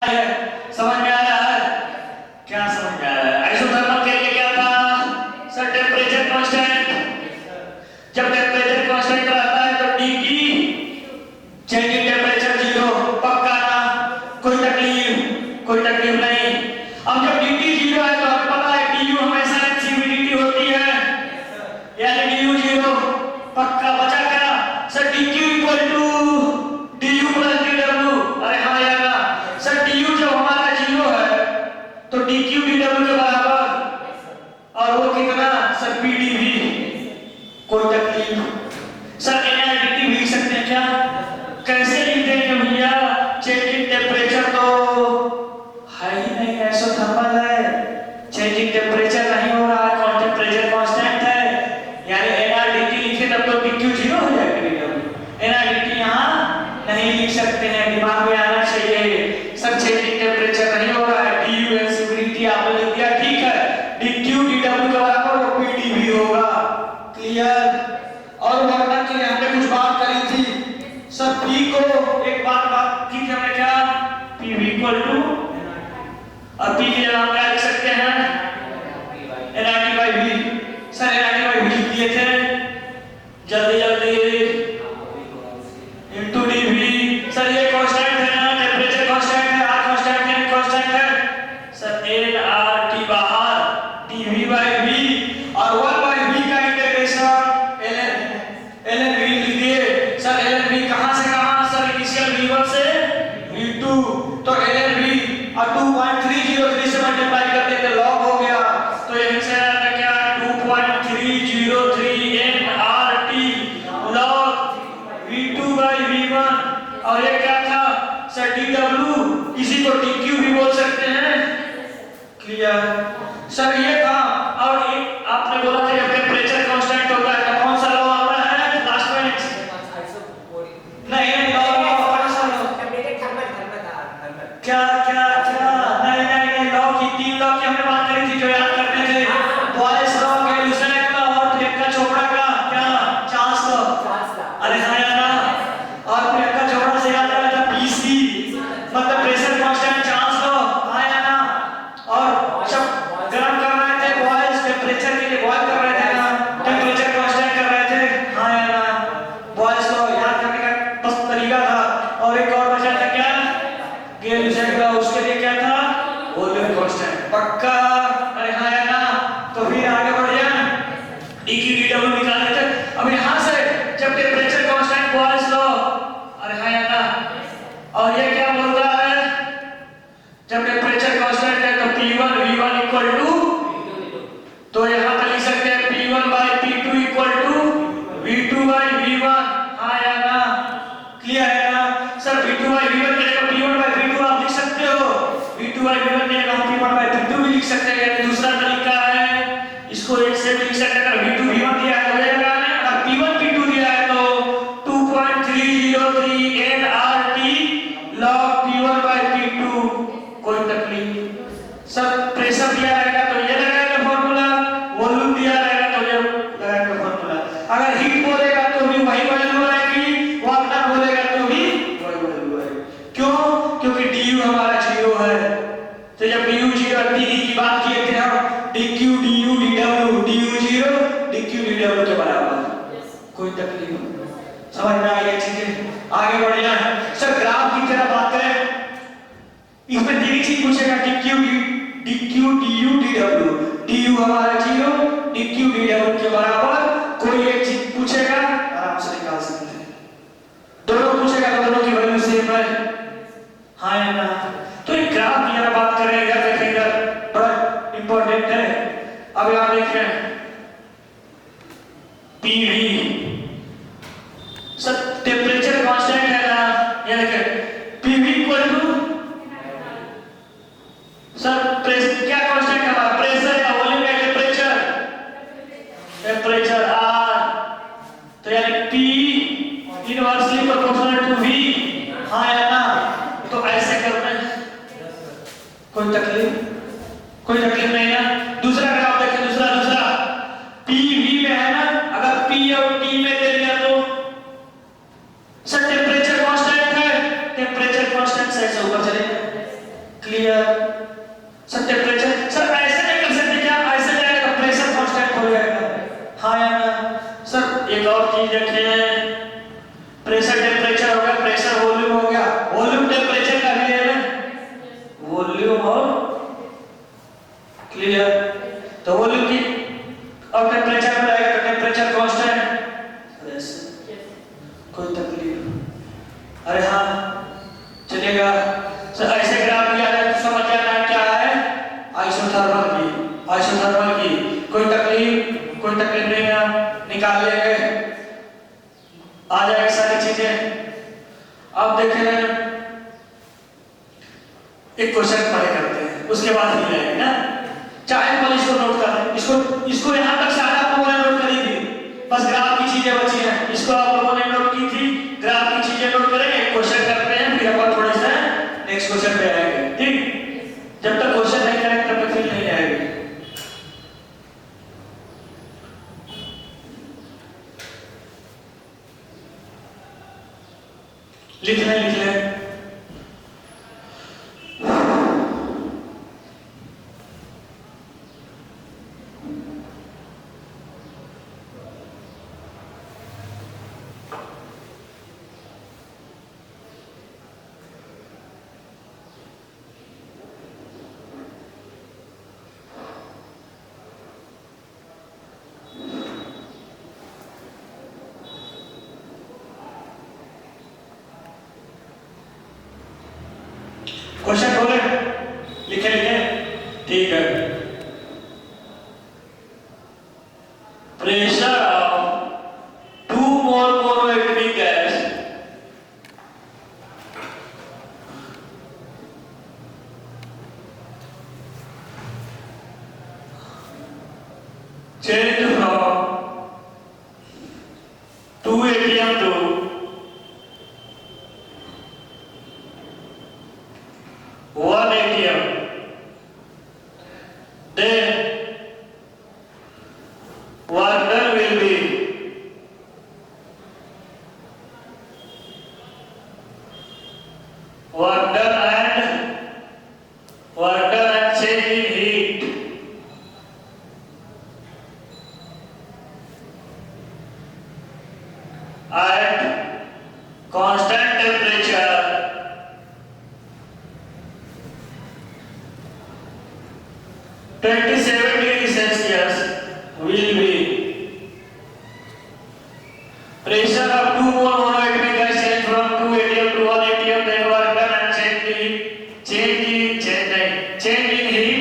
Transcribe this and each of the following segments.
है, समझ में आ रहा है? क्या समझ में आ रहा है? आइसोथर्मल के लिए क्या था? Sir temperature constant. जब टेम्परेचर कांस्टेंट रहता है तो डी की चेंज इन टेम्परेचर जीरो, पक्का ना? कोई तकलीफ नहीं। अब जब dt जीरो है तो हमें पता है du हमेशा एनसीवीडीटी होती है, यानी du जीरो पक्का। बचा क्या? Sir dq equal to du plus dw। अरे हाँ यार सर, du जब हमारा जीरो है तो dq dw के बराबर, और वो कितना? Sir pdv। कोई तकलीफ? सर एनआईडीटी भी लिख सकते हैं क्या? कैसे लिख देंगे भैया? चेंज इन टेम्परेचर तो है ही नहीं, आइसोथर्मल है, चेंज इन टेम्परेचर नहीं हो रहा है, टेम्परेचर कांस्टेंट है, यानी एनआईडीटी लिखे तब तो pq जीरो हो जाएगा। एनआईडीटी यहाँ नहीं लिख सकते हैं, दिमाग में आना चाहिए। सर चेंज इन टेम्परेचर नहीं हो रहा है, du एनसीवीडीटी आपने लिख दिया, ठीक है, dq dw के बराबर वो pdv होगा। क्लियर? और वर्णन के लिए हमने कुछ बात करी थी सर, P को एक बात की थी हमने, क्या? PV इक्वल टू, और P की जगह हम क्या लिख सकते हैं? NRT by V। Sir NRT by V लिख दिए थे, जल्दी इनटू dV। सर ये कांस्टेंट है ना, टेम्परेचर कांस्टेंट है, R कांस्टेंट है, N कांस्टेंट है। सर NRT बाहर, dV by V, और 1 by V का इंटीग्रेशन ln v लिख दिए। सर ln v कहां से कहां? सर इनिशियल v1 से v2, तो ln v और 2.303 से मल्टीप्लाई कर देते, लॉग हो गया, तो यहीं से आएगा क्या? 2.303 nRT log v2 by v1। और ये क्या था? सर dw, इसी को dq भी बोल सकते हैं। क्लियर? सर ये था। और एक आपने बोला था जब टेम्परेचर कांस्टेंट होता है तो कौन सा लॉ आता है लास्ट में? नहीं क्या क्या क्या? नहीं, लॉ की 3 लॉ की हमने बात करी थी जो याद करते थे, बॉयस लॉ, गैलुसेन का और प्रियंका चोपड़ा का, क्या? Charles law. अरे हाँ यार ना, और प्रियंका चोपड़ा से याद आ रहा था पीसी, मतलब प्रेशर कांस्टेंट, चार्ल्स लॉ। हाँ यार ना, और जब गर्म कर रहे थे बॉयस, टेम्परेचर के लिए बॉयल कर रहे थे ना, टेम्परेचर कांस्टेंट कर रहे थे। हाँ यार ना, बॉयस लॉ याद करने का बस तरीका था। और एक और बचा था क्या? गैलुसेन का, उसके लिए क्या था? वॉल्यूम कांस्टेंट, पक्का? अरे हाँ यार ना, तो फिर आगे बढ़ जाए, dq dw निकाल लेते। अब यहां से जब टेम्परेचर कांस्टेंट, बॉयस लॉ, अरे हाँ यार ना, और ये क्या बोलता है? जब टेम्परेचर कांस्टेंट है तो P1 V1 इक्वल टू, तो यहां पर लिख सकते हैं P1 by P2 equal to V2 by V1। हाँ यार ना, क्लियर है ना? सर V2 by V1 के जगह P1 by P2 आप लिख सकते हो, V2 by V1 के जगह P1 by P2 भी लिख सकते हैं, यानी दूसरा तरीका है, इसको एक से भी लिख सकते हैं। अगर V2 V1 दिया है तो ये लगाना है, अगर P1 P2 दिया है तो 2.303 nRT log P1 by P2। कोई तकलीफ? सर प्रेशर दिया रहेगा तो ये लगाएगा फार्मूला, वॉल्यूम दिया रहेगा तो ये लगाएगा फार्मूला। अगर हीट बोलेगा तो भी वही वैल्यू आएगी, वाटर बोलेगा तो भी वही वैल्यू आएगी। क्यों? क्योंकि du हमारा जीरो है, तो जब du जीरो, dv की बात किए थे हम, dq du dw, du zero dq dw के बराबर। कोई तकलीफ? समझ में आ गई चीजें? आगे बढ़ जाए। सर ग्राफ की तरह बात करें, इसमें तीन चीज पूछेगा, dq du dw, du हमारा जीरो, dq dw के बराबर, कोई एक चीज पूछेगा, आराम से निकाल सकते हैं। दोनों पूछेगा तो दोनों की वैल्यू सेम है। हाँ या ना? तो एक ग्राफ की जरा बात करें, इधर देखें, इधर बड़ा इंपॉर्टेंट है। अब यहां देखें PV, सर टेम्परेचर कांस्टेंट है ना, ये देखें PV equal to, sir pressure क्या कांस्टेंट है हमारा? प्रेशर या वॉल्यूम या टेम्परेचर? टेम्परेचर R, तो यानी P inversely proportional to V। हाँ या ना? तो ऐसे करते हैं, कोई तकलीफ? कोई तकलीफ नहीं ना? दूसरा ग्राफ देखें, दूसरा PV में है ना, अगर P और T में दे दिया तो सर टेम्परेचर कांस्टेंट है, टेम्परेचर कांस्टेंट से ऐसे ऊपर चलेगा, क्लियर। सर टेम्परेचर, सर ऐसे नहीं कर सकते क्या? ऐसे जाएगा तो प्रेशर कांस्टेंट हो जाएगा। हाँ या ना? सर एक और चीज देखिए, प्रेशर टेम्परेचर हो गया, प्रेशर वॉल्यूम हो गया, वॉल्यूम टेम्परेचर का भी है ना, वॉल्यूम और क्लियर। तो वॉल्यूम की और टेम्परेचर में रहेगा तो टेम्परेचर कांस्टेंट। कोई तकलीफ? अरे हाँ चलेगा। सर ऐसे ग्राफ लिया जाए तो समझ जाना है क्या है, आइसोथर्मल की, आइसोथर्मल की। कोई तकलीफ? कोई तकलीफ नहीं है, निकाल लेंगे, आ जाएगी सारी चीजें। अब देखें एक क्वेश्चन पढ़े करते हैं, उसके बाद ही जाएंगे ना। चाहे पहले इसको नोट कर लें, इसको यहां तक सारा आप लोगों ने नोट करी थी, बस ग्राफ की चीजें बची हैं, इसको आप लोगों ने नोट की थी। ग्राफ की चीजें नोट करेंगे, क्वेश्चन करते हैं, फिर अपन थोड़ा सा नेक्स्ट क्वेश्चन पे आएंगे। ठीक, जब तक क्वेश्चन नहीं करेंगे तब तक फील नहीं आएगी। लिख लें। क्वेश्चन बोले, लिखे ठीक है। Pressure of 2 mole monoatomic gas change from 2 atm to 1 atm, then work done will be work done and change in heat at constant temperature 27 degrees Celsius will be pressure of 2 mole monoatomic gas change from 2 atm to 1 atm, then work done and change in heat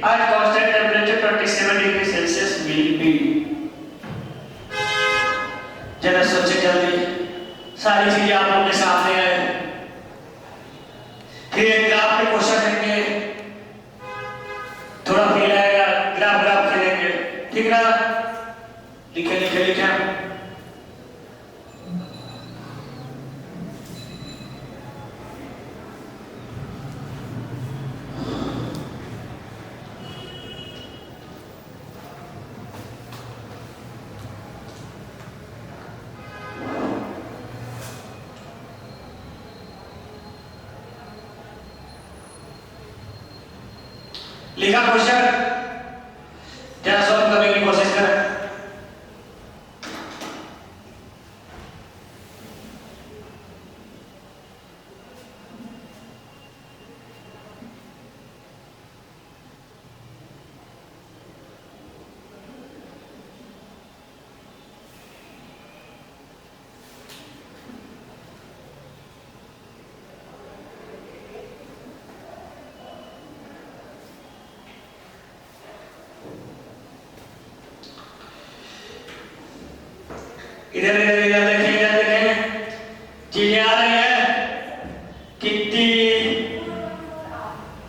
at constant temperature 27 degrees Celsius will be। जरा सोचे जल्दी, सारी चीजें आप लोगों के सामने है। फिर एक ग्राफ के क्वेश्चन देंगे, थोड़ा फील आएगा, ग्राफ खेलेंगे, ठीक ना? लिखे। लिखा क्वेश्चन, जरा सॉल्व करने की कोशिश करें। इधर देखें, चीजें आ रही है कितनी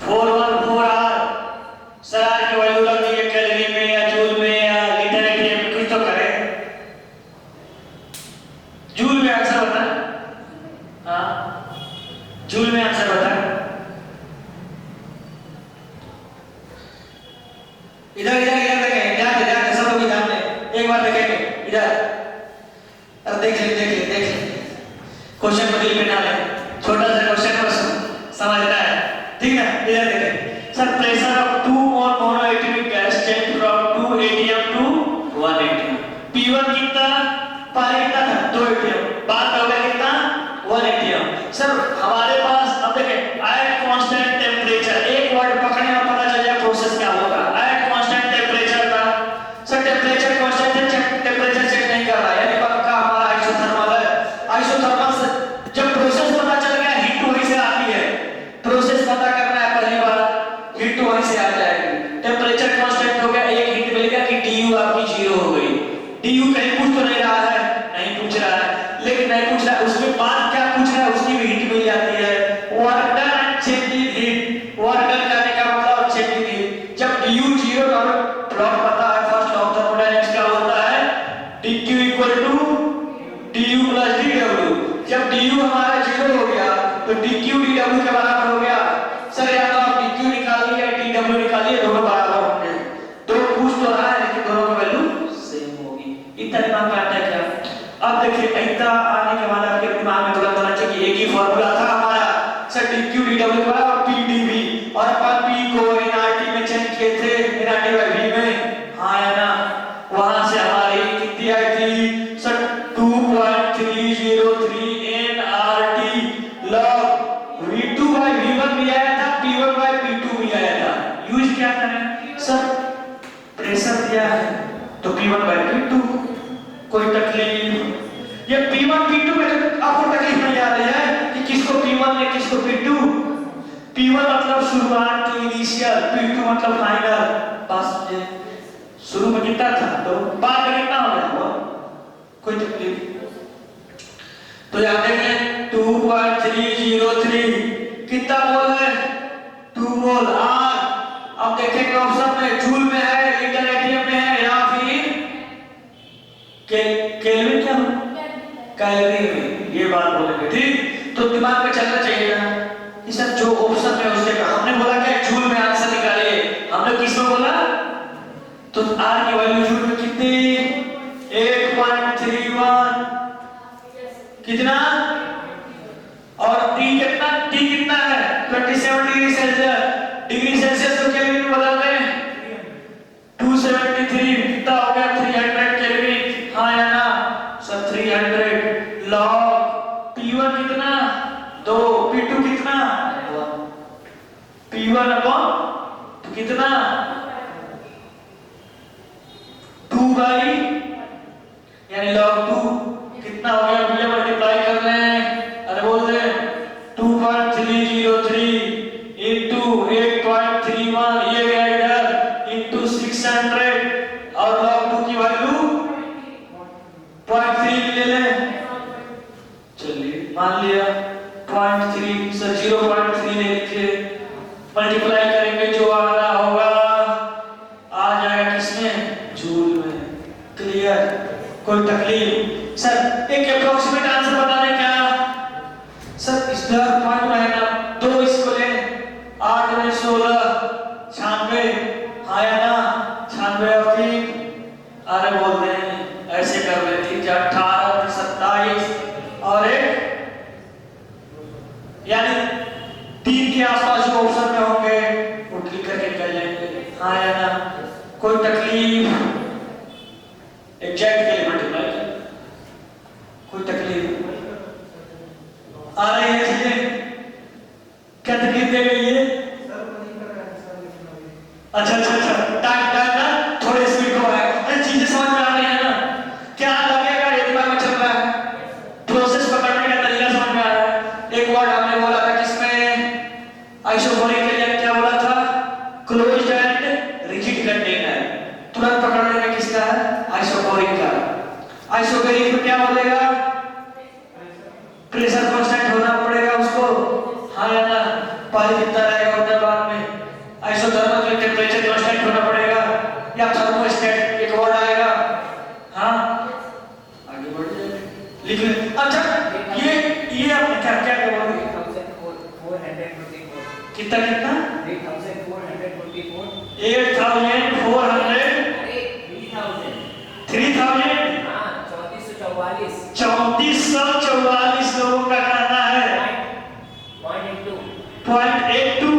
414R। सर आज की वैल्यू लग रही है कैलोरी में या जूल में या लीटर एटीएम में, कुछ तो करें। जूल में आंसर बता, हाँ जूल में आंसर बता। इधर देखें, ध्यान सब लोग ध्यान दें, एक बार देखेंगे इधर। देख ले क्वेश्चन को दिल पे ना ले, छोटा सा क्वेश्चन को समझना है, ठीक है? इधर देखें sir, pressure of 2 mole monoatomic gas change from 2 atm to 1 atm। P1 कितना, पहले कितना था 2 atm, बाद में हो गया कितना 1 atm। सर हमारे पास अब देखें एट कांस्टेंट टेम्परेचर, एक वर्ड पकड़ने में पता चल जाए प्रोसेस क्या होगा। एट कांस्टेंट टेम्परेचर था सर, टेम्परेचर कांस्टेंट है, टेम्परेचर चेक नहीं कर रहा है, यानी पक्का हमारा आइसोथर्मल है। आइसोथर्मल से जब प्रोसेस पता चल गया, हीट वहीं से आती है, प्रोसेस पता करना है पहली बार, हीट वहीं से आ जाएगी। टेम्परेचर कांस्टेंट हो गया, एक हीट मिल गया कि du आपकी 0 हो गई। du कहीं पूछ तो नहीं रहा है, नहीं पूछ रहा है, लेकिन नहीं पूछ रहा है उसके बाद क्या पूछ रहा है, उसकी भी हीट मिल जाती है। Work done and change in heat, work done करने का मतलब चेंज इन हीट। जब du 0 का प्लॉट पता है, फर्स्ट लॉ ऑफ थर्मोडायनेमिक्स क्या होता है, dq equal to du plus dw। जब du हमारा 0 हो गया तो dq dw के बराबर हो गया। सर या तो आप dq निकालिए या dw निकालिए, दोनों बराबर होंगे। तो पूछ तो रहा है लेकिन दोनों की वैल्यू सेम होगी। इतना दिमाग में आता है क्या? अब देखिए इतना आने के बाद आपके दिमाग में तुरंत आना चाहिए एक ही फार्मूला था हमारा सर, dq dw बराबर pdv, और अपन p को nRT में चेंज किए थे, nRT बाय v में, हाँ या ना। वहां से हमारी कितनी आई थी sir, 2.303 nRT log v2 by v1 भी आया था, p1 by p2 भी आया था। यूज क्या करें सर, प्रेशर दिया है तो p1 by p2, कोई तकलीफ? ये p1 p2 में आपको तकलीफ नहीं आ रही है कि किसको p1 ने किसको p2? p1 मतलब शुरुआत की इनिशियल, p2 मतलब फाइनल। बस ये शुरू में कितना था तो बाद में कितना हो गया, कोई तकलीफ? तो याद रखें 2.303 कितना मोल है, 2 मोल। R अब देखेंगे ऑप्शन में जूल में है, लीटर एटीएम में है, या फिर केल्विन क्या हो, कैलोरी में। ये बात बोलेंगे, ठीक? तो दिमाग में चलना चाहिए ना कि सर जो ऑप्शन में उसने कहा, हमने बोला क्या जूल में आंसर निकालिए, हमने किस में बोला? तो R की वैल्यू जूल में कितनी, 8.31 कितना, और T कितना, T कितना है 27 डिग्री सेल्सियस। डिग्री सेल्सियस को केल्विन में बदल दें, 273 कितना हो गया 300 केल्विन, हाँ या ना सर 300 लॉग P1 कितना 2, P2 कितना 1, P1 अपॉन कितना 2 बाई यानी log 2 कितना हो गया, भैया मल्टीप्लाई कर रहे हैं, अरे बोल दे 2.303 into 8.31 ये गया इधर into 600, और log 2 की वैल्यू 0.3 ले ले, चलिए मान लिया 0.3 सर 0.3 ले लीजिए, मल्टीप्लाई करेंगे जो आ रहा होगा आ जाएगा किसमें, जूल में। क्लियर, कोई तकलीफ? सर एक अप्रोक्सीमेट आंसर बता दें क्या सर, इस तरह पॉइंट रहेगा 2 इसको ले, 8 में 16 96, हाँ या ना 96 और 3, अरे बोल दें ऐसे कर लेती 18 27 और 1, यानी 3 के आसपास जो ऑप्शन में होंगे वो क्लिक करके निकल जाएंगे, हाँ या ना, कोई तकलीफ? एग्जैक्ट के लिए मल्टीप्लाई कर, कोई तकलीफ आ रही है चीजें? क्या तकलीफ दे गई है? अच्छा अच्छा अच्छा, टाइम टाइम ना थोड़े स्पीड हो है, अरे चीजें समझ में आ रही है ना? क्या लगेगा ये दिमाग में चल रहा है, प्रोसेस पकड़ने का तरीका समझ में आ रहा है। एक वर्ड हमने बोला था किसमें, आइसोबैरिक के लिए क्या बोला था, क्लोज्ड एंड रिजिड कंटेनर। तुरंत पकड़ने में किसका है, आइसोबैरिक का। आइसोबैरिक में क्या बोलेगा, प्रेशर कांस्टेंट होना पड़ेगा उसको, हाँ या ना, पहले कितना रहेगा उतना बाद में। आइसोथर्मल में टेम्परेचर कांस्टेंट होना पड़ेगा, या थर्मोस्टेट एक वर्ड आएगा, हाँ आगे बढ़ जाए लिख ले। अच्छा ये आपने क्या क्या बोलोगे, 3424 कितना कितना 3424 3000 हाँ 3444 3444 लोगों का कहना है 0.82 0.82,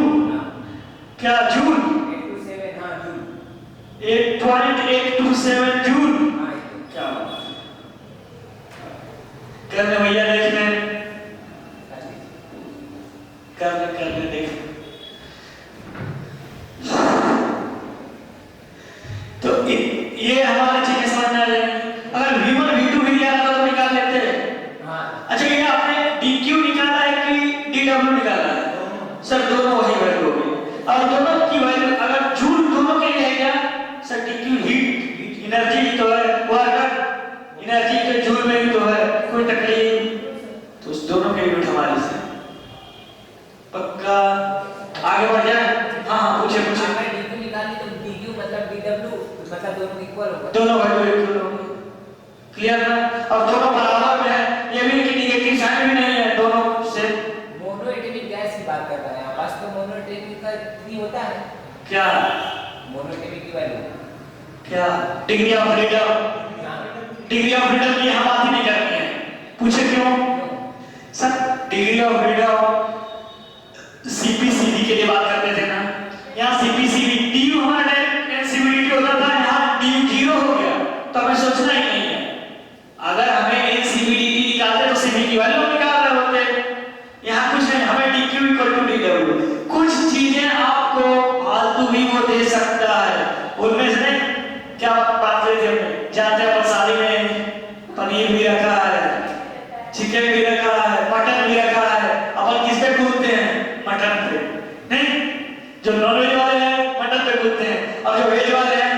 क्या जूल? 827 हाँ जूल 8.827 जूल। हाँ क्या कर ले भैया, देख ले कर ले देख। तो ये हमारे चीजें समझ में आ जाएंगी। अगर V1 V2 भी दिया था तो निकाल लेते हैं। हाँ अच्छा, ये आपने DQ निकाला है कि DW निकाला है? सर दोनों वही वैल्यू हो गई। और दोनों की वैल्यू अगर जूल दोनों के लिए है क्या सर? DQ हीट एनर्जी तो है, वर्क एनर्जी के जूल में भी तो है, कोई तकलीफ तो उस दोनों के यूनिट हमारे से पक्का। आगे बढ़ जाए। हाँ पूछे अगर DQ निकाली तो DQ मतलब DW मतलब दोनों इक्वल होगा। दोनों वैल्यू इक्वल होंगे। क्लियर ना? और दोनों बराबर में है, ये भी कि निगेटिव साइन भी नहीं है, दोनों से। मोनोएटॉमिक गैस की बात कर रहा है आप। वास्तव में मोनोएटॉमिक का 3 होता है क्या मोनोएटॉमिक की वैल्यू क्या degree of freedom? Degree of freedom की हम बात ही नहीं करनी है। पूछे क्यों sir? Degree of freedom CPCB के लिए बात करते थे ना। यहाँ सीपीसीबी टीयू हमारा डायरेक्ट एनसीबीडी होता था, यहाँ टीयू 0 हो गया तो हमें सोचना ही नहीं है। अगर हमें एनसीबीडी निकालते तो सीबी की वैल्यू निकाल रहे होते। यहाँ कुछ नहीं, हमें DQ इक्वल टू DW। कुछ चीजें आपको फालतू भी वो दे सकता है, उनमें से नहीं क्या बात करी थी हमने? जानते हैं प्रसादी में पनीर भी रखा है, चिकन भी रखा है, मटन भी रखा है। अपन किस पे कूदते हैं? मटन पे। नहीं, जो नॉन वेज वाले हैं मटन पे कूदते हैं, और जो वेज वाले हैं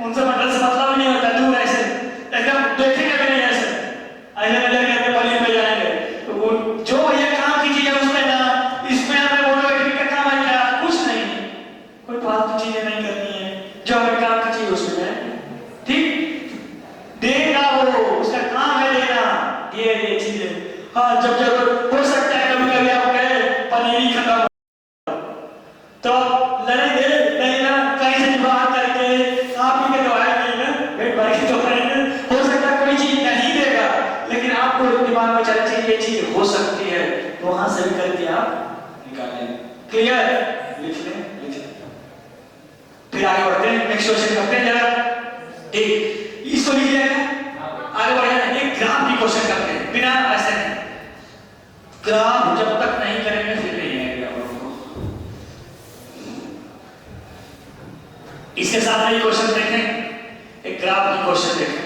उनसे मटन से मतलब नहीं होता। दूर ऐसे एकदम देखेंगे भी नहीं, ऐसे ऐसे नजर करके पनीर पे जाएंगे। तो वो जो ये काम की चीज है उसमें ना, इसमें हमें मोनोएटॉमिक का काम है क्या? कुछ नहीं, कोई फालतू चीजें नहीं करनी है, जो हमें काम की चीज उसमें है। ठीक देगा वो, उसका काम है देना ये चीजें। हाँ जब हो सकता है कभी कभी आप कहे पनीर ही खत्म तो लड़ेंगे, नहीं ना कहीं से जुगाड़ करके आप ही के दवाई नहीं ना पेट भर के दवाई ना। हो सकता है कोई चीज नहीं देगा, लेकिन आपको दिमाग में चलना चाहिए ये चीज हो सकती है, तो वहां से भी करके आप निकालें। क्लियर? लिख लें। फिर आगे बढ़ते हैं, नेक्स्ट क्वेश्चन करते हैं जरा। एक इसको लिख लिया, आगे बढ़े एक ग्राफ की क्वेश्चन करते हैं। बिना ऐसे ग्राफ जब तक नहीं करेंगे फिर नहीं आएगा आपको। इसके साथ ये क्वेश्चन देखें, एक ग्राफ की क्वेश्चन देखें।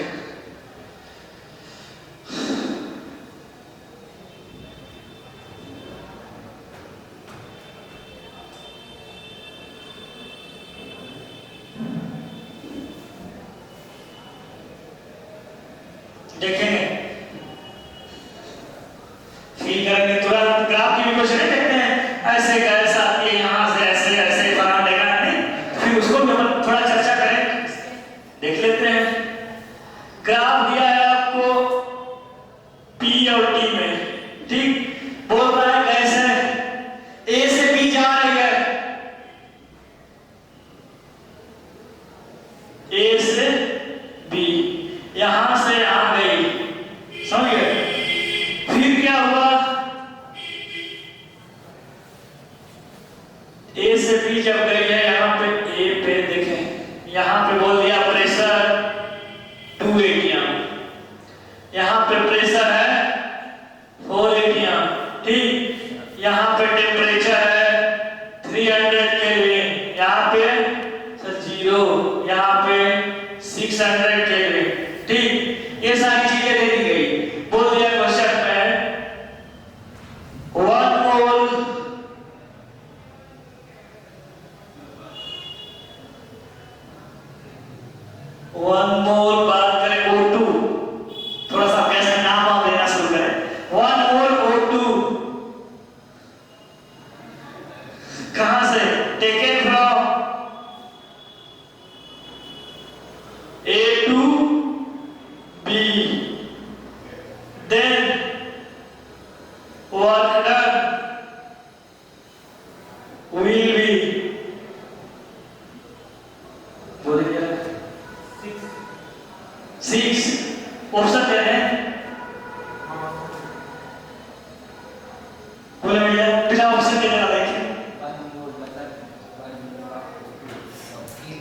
देखेंगे फील करेंगे तुरंत। ग्राफ की भी क्वेश्चन देखते हैं, ऐसे कैसा ये यहां से ऐसे ऐसे बना देगा नहीं, फिर उसको भी हम थोड़ा चर्चा करें। देख लेते हैं। ग्राफ दिया है आपको P और T में, ठीक? बोल रहा है कैसे A से B जा रही है, A से B यहां से आ गई, समझ गए? फिर क्या हुआ? A से B जब गई है, यहां पे A पे देखें, यहां पे बोल दिया प्रेशर 2 atm, यहां पे प्रेशर है 4 atm, ठीक? यहां पे टेम्परेचर है 300 केल्विन, यहां पे सर 0, यहां पे 600 केल्विन, ठीक? ये सारी चीजें दे दी गई। बोल दिया क्वेश्चन में 1 मोल बात करें O2, थोड़ा सा कैसे नाम लेना शुरू करें। 1 मोल O2 कहां से? Taken from A to B, then work done will be बोलिए 6 ऑप्शन दे रहे हैं। बोले भैया बिना ऑप्शन के जरा देखिए। 1 मोल मतलब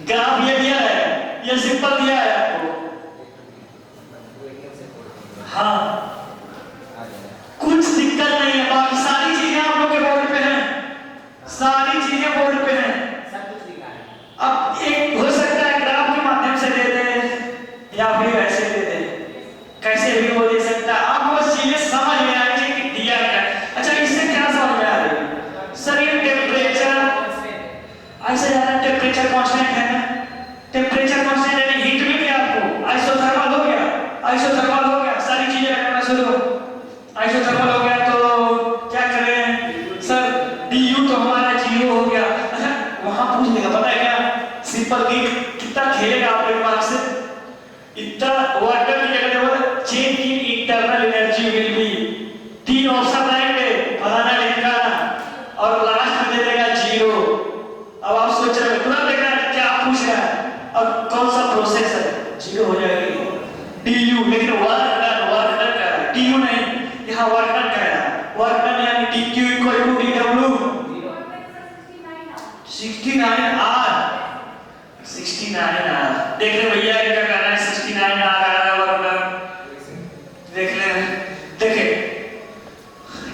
ग्राफ ये दिया है, ये सिंपल दिया है आपको। हाँ, कुछ दिक्कत नहीं है, बाकी सारी चीजें आप लोग के बोर्ड पे हैं, सारी चीजें बोर्ड पे हैं। अब एक हो सकता है ग्राफ के माध्यम से दे दे या फिर ऐसे दे दे, कैसे भी वो दे सकता है। आपको बस चीजें समझ में आनी चाहिए कि दिया क्या है। अच्छा, इससे क्या समझ में आ रही है सर? ये टेम्परेचर ऐसे ज्यादा टेम्परेचर कांस्टेंट है ना, टेम्परेचर कांस्टेंट यानी हीट मिल गया आपको, आइसोथर्मल हो गया, आइसोथर्मल हो गया, सारी चीजें लगाना शुरू। आइसोथर्मल हो गया तो क्या करें सर? du तो हमारा 0 हो गया। अच्छा, वहां पूछ लेगा, पता है क्या सिंपल की कितना खेलेगा आपके दिमाग से? इतना वाटर की जगह देखो, change in internal energy will be, 3 option आएंगे, फलाना ढिमकाना, और लास्ट में दे देगा 0। अब आप सोच रहे हो तुरंत देखना क्या पूछ रहा है, अब कौन सा प्रोसेस है, 0 हो जाएगी du। लेकिन वर्क डन कह रहा है, du नहीं, यहाँ वर्क डन कह रहा है। वर्क डन यानी dq equal to dw 69R। 69R देख ले भैया, ये क्या कर रहा है? 69R आ रहा है वर्क डन, देख ले। देखे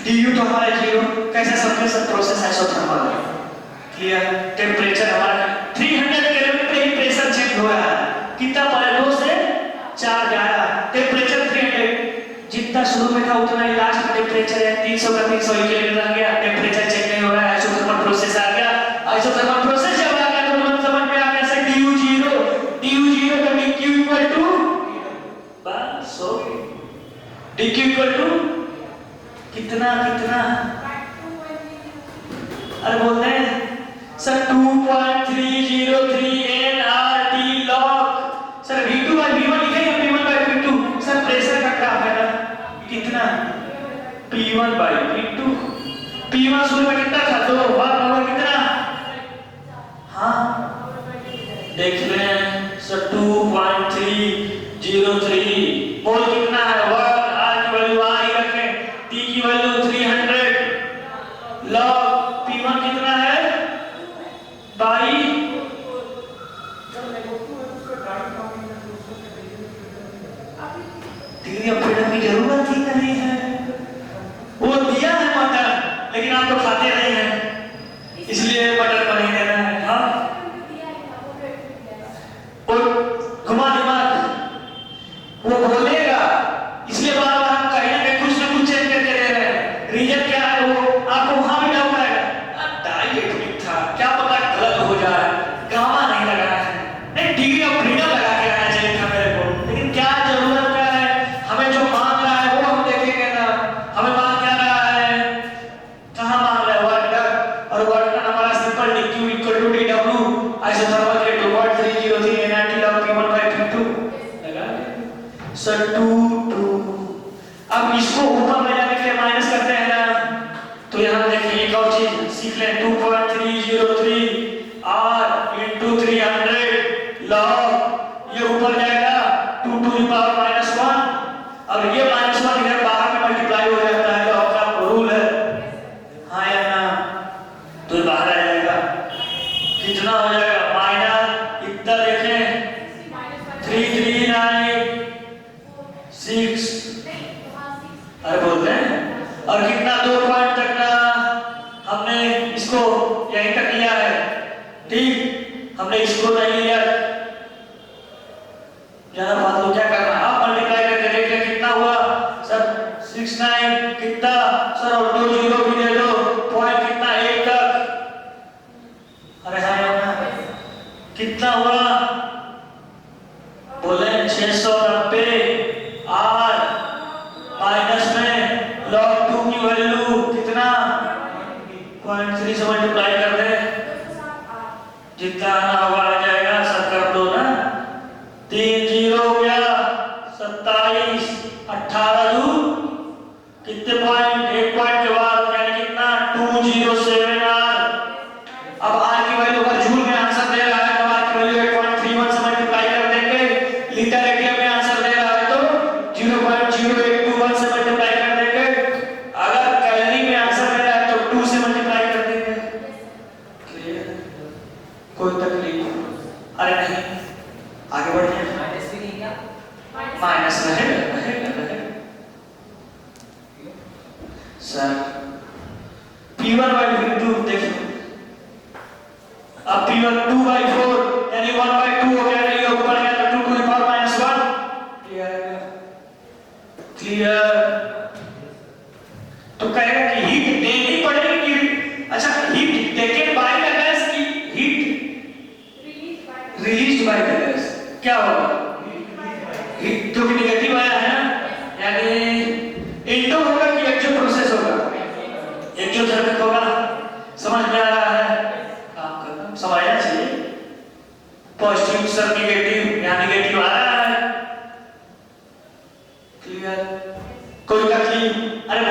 du तो हमारा 0, कैसे समझे सब प्रोसेस आइसोथर्मल है। क्लियर? टेम्परेचर हमारा 300 केल्विन पे ही प्रेशर चेंज हो रहा है, कितना पहले 2 से 4 जा रहा है। टेम्परेचर 300 जितना शुरू में था उतना ही लास्ट में टेम्परेचर है, 300 का 300 केल्विन रह गया, टेम्परेचर चेंज नहीं हो रहा है, आइसोथर्मल प्रोसेस आ गया। आइसोथर्मल प्रोसेस जब आ गया तो तुरंत समझ में आ गया से du 0 तो dq इक्वल टू, बस हो गया, dq इक्वल टू कितना कितना, अरे बोलते हैं sir 2.303 nRT log। Sir v2 by v1 लिखेंगे, p1 by p2। Sir pressure का ग्राफ है ना, कितना p1 by p2। p1 शुरू में कितना था? 2 और नंबर कितना? हाँ देख लें सर 2.303 मोल कितना है? 1। r की वैल्यू r ही रखें, t की वैल्यू 300 log p1 कितना है? बाई डिग्री ऑफ फ्रीडम की जरूरत ही नहीं है, वो दिया है मटर, लेकिन आप तो खाते नहीं हैं, इसलिए मटर को नहीं देना है। हाँ, और घुमा दिमाग, वो बोलेगा, इसलिए बार बार हम कहीं ना कहीं कुछ ना कुछ चेंज करके दे रहे हैं। रीजन क्या है? वो आपको वहां भी डाउट आएगा, डायरेक्ट ठीक था, क्या पता गलत हो जाए, गामा नहीं लगाना है, नहीं डिग्री ऑफ फ्रीडम लगा के आना चाहिए था मेरे को। लेकिन क्या जरूरत क्या है, हमें जो मांग रहा है वो हम देखेंगे ना, हमें मांग क्या रहा है, कहां मांग रहा है? वर्क डन, और वर्क डन हमारा simple dq equal to dw, isothermal के 2.303 nRT log p1 by p2 लगा सर 2। अब इसको ऊपर ले जाने के लिए माइनस करते हैं ना, तो यहां देखिए एक और चीज सीख लें, 2.303 r into 300 log, ये ऊपर जाएगा 2 to the power -1, और ये -1 इधर बाहर में मल्टीप्लाई हो जाता है, लॉग का रूल है। हाँ या ना? तो बाहर आ जाएगा, कितना हो जाएगा? माइनस इतना देखें 339.6, अरे बोलते हैं, और कितना 2 पॉइंट तक ना हमने इसको यहीं तक लिया है, ठीक, हमने इसको नहीं लिया, ज्यादा फालतू क्या करना है? आप मल्टीप्लाई करके देख लें कितना हुआ सर? 69 कितना सर? और 2 जीरो भी दे दो, पॉइंट कितना 1 तक, अरे हाँ ना, कितना हुआ बोले? 690 r माइनस में log 2 की वैल्यू कितना? 0.3 से मल्टीप्लाई कर दे, जितना आना होगा आ जाएगा, सब कर दो ना, 3 जीरो हो गया 27, 18 दू कितने पॉइंट? 1 पॉइंट के बाद यानी कितना? 207 r। अब r की वैल्यू अगर जूल में आंसर दे रहा है तो r की वैल्यू 8.31 से मल्टीप्लाई कर देंगे, लीटर एटीएम में आंसर दे रहा है तो 0.0821 से मल्टीप्लाई कर देंगे, अगर कैलोरी में आंसर दे रहा है तो 2 से मल्टीप्लाई कर देंगे। क्लियर? कोई तकलीफ? अरे नहीं, आगे बढ़िए। माइनस भी नहीं क्या? माइनस रहेगा। सर P1 by V2 देखो, अब P1 2 by 4 यानी 1 by 2 हो गया, ये ऊपर गया तो 2 to the power minus 1। Clear. तो कहेगा कि हीट देनी पड़ेगी कि अच्छा heat taken by the gas की heat released by the gas क्या होगा? हीट जो कि नेगेटिव आया है ना, यानी इंटो होगा कि एक्चुअल प्रोसेस होगा? एक्सोथर्मिक होगा। समझ में आ रहा है? काम करना समझना चाहिए। पॉजिटिव सब नेगेटिव, यहाँ नेगेटिव आ रहा है। क्लियर? कोई तकलीफ? अरे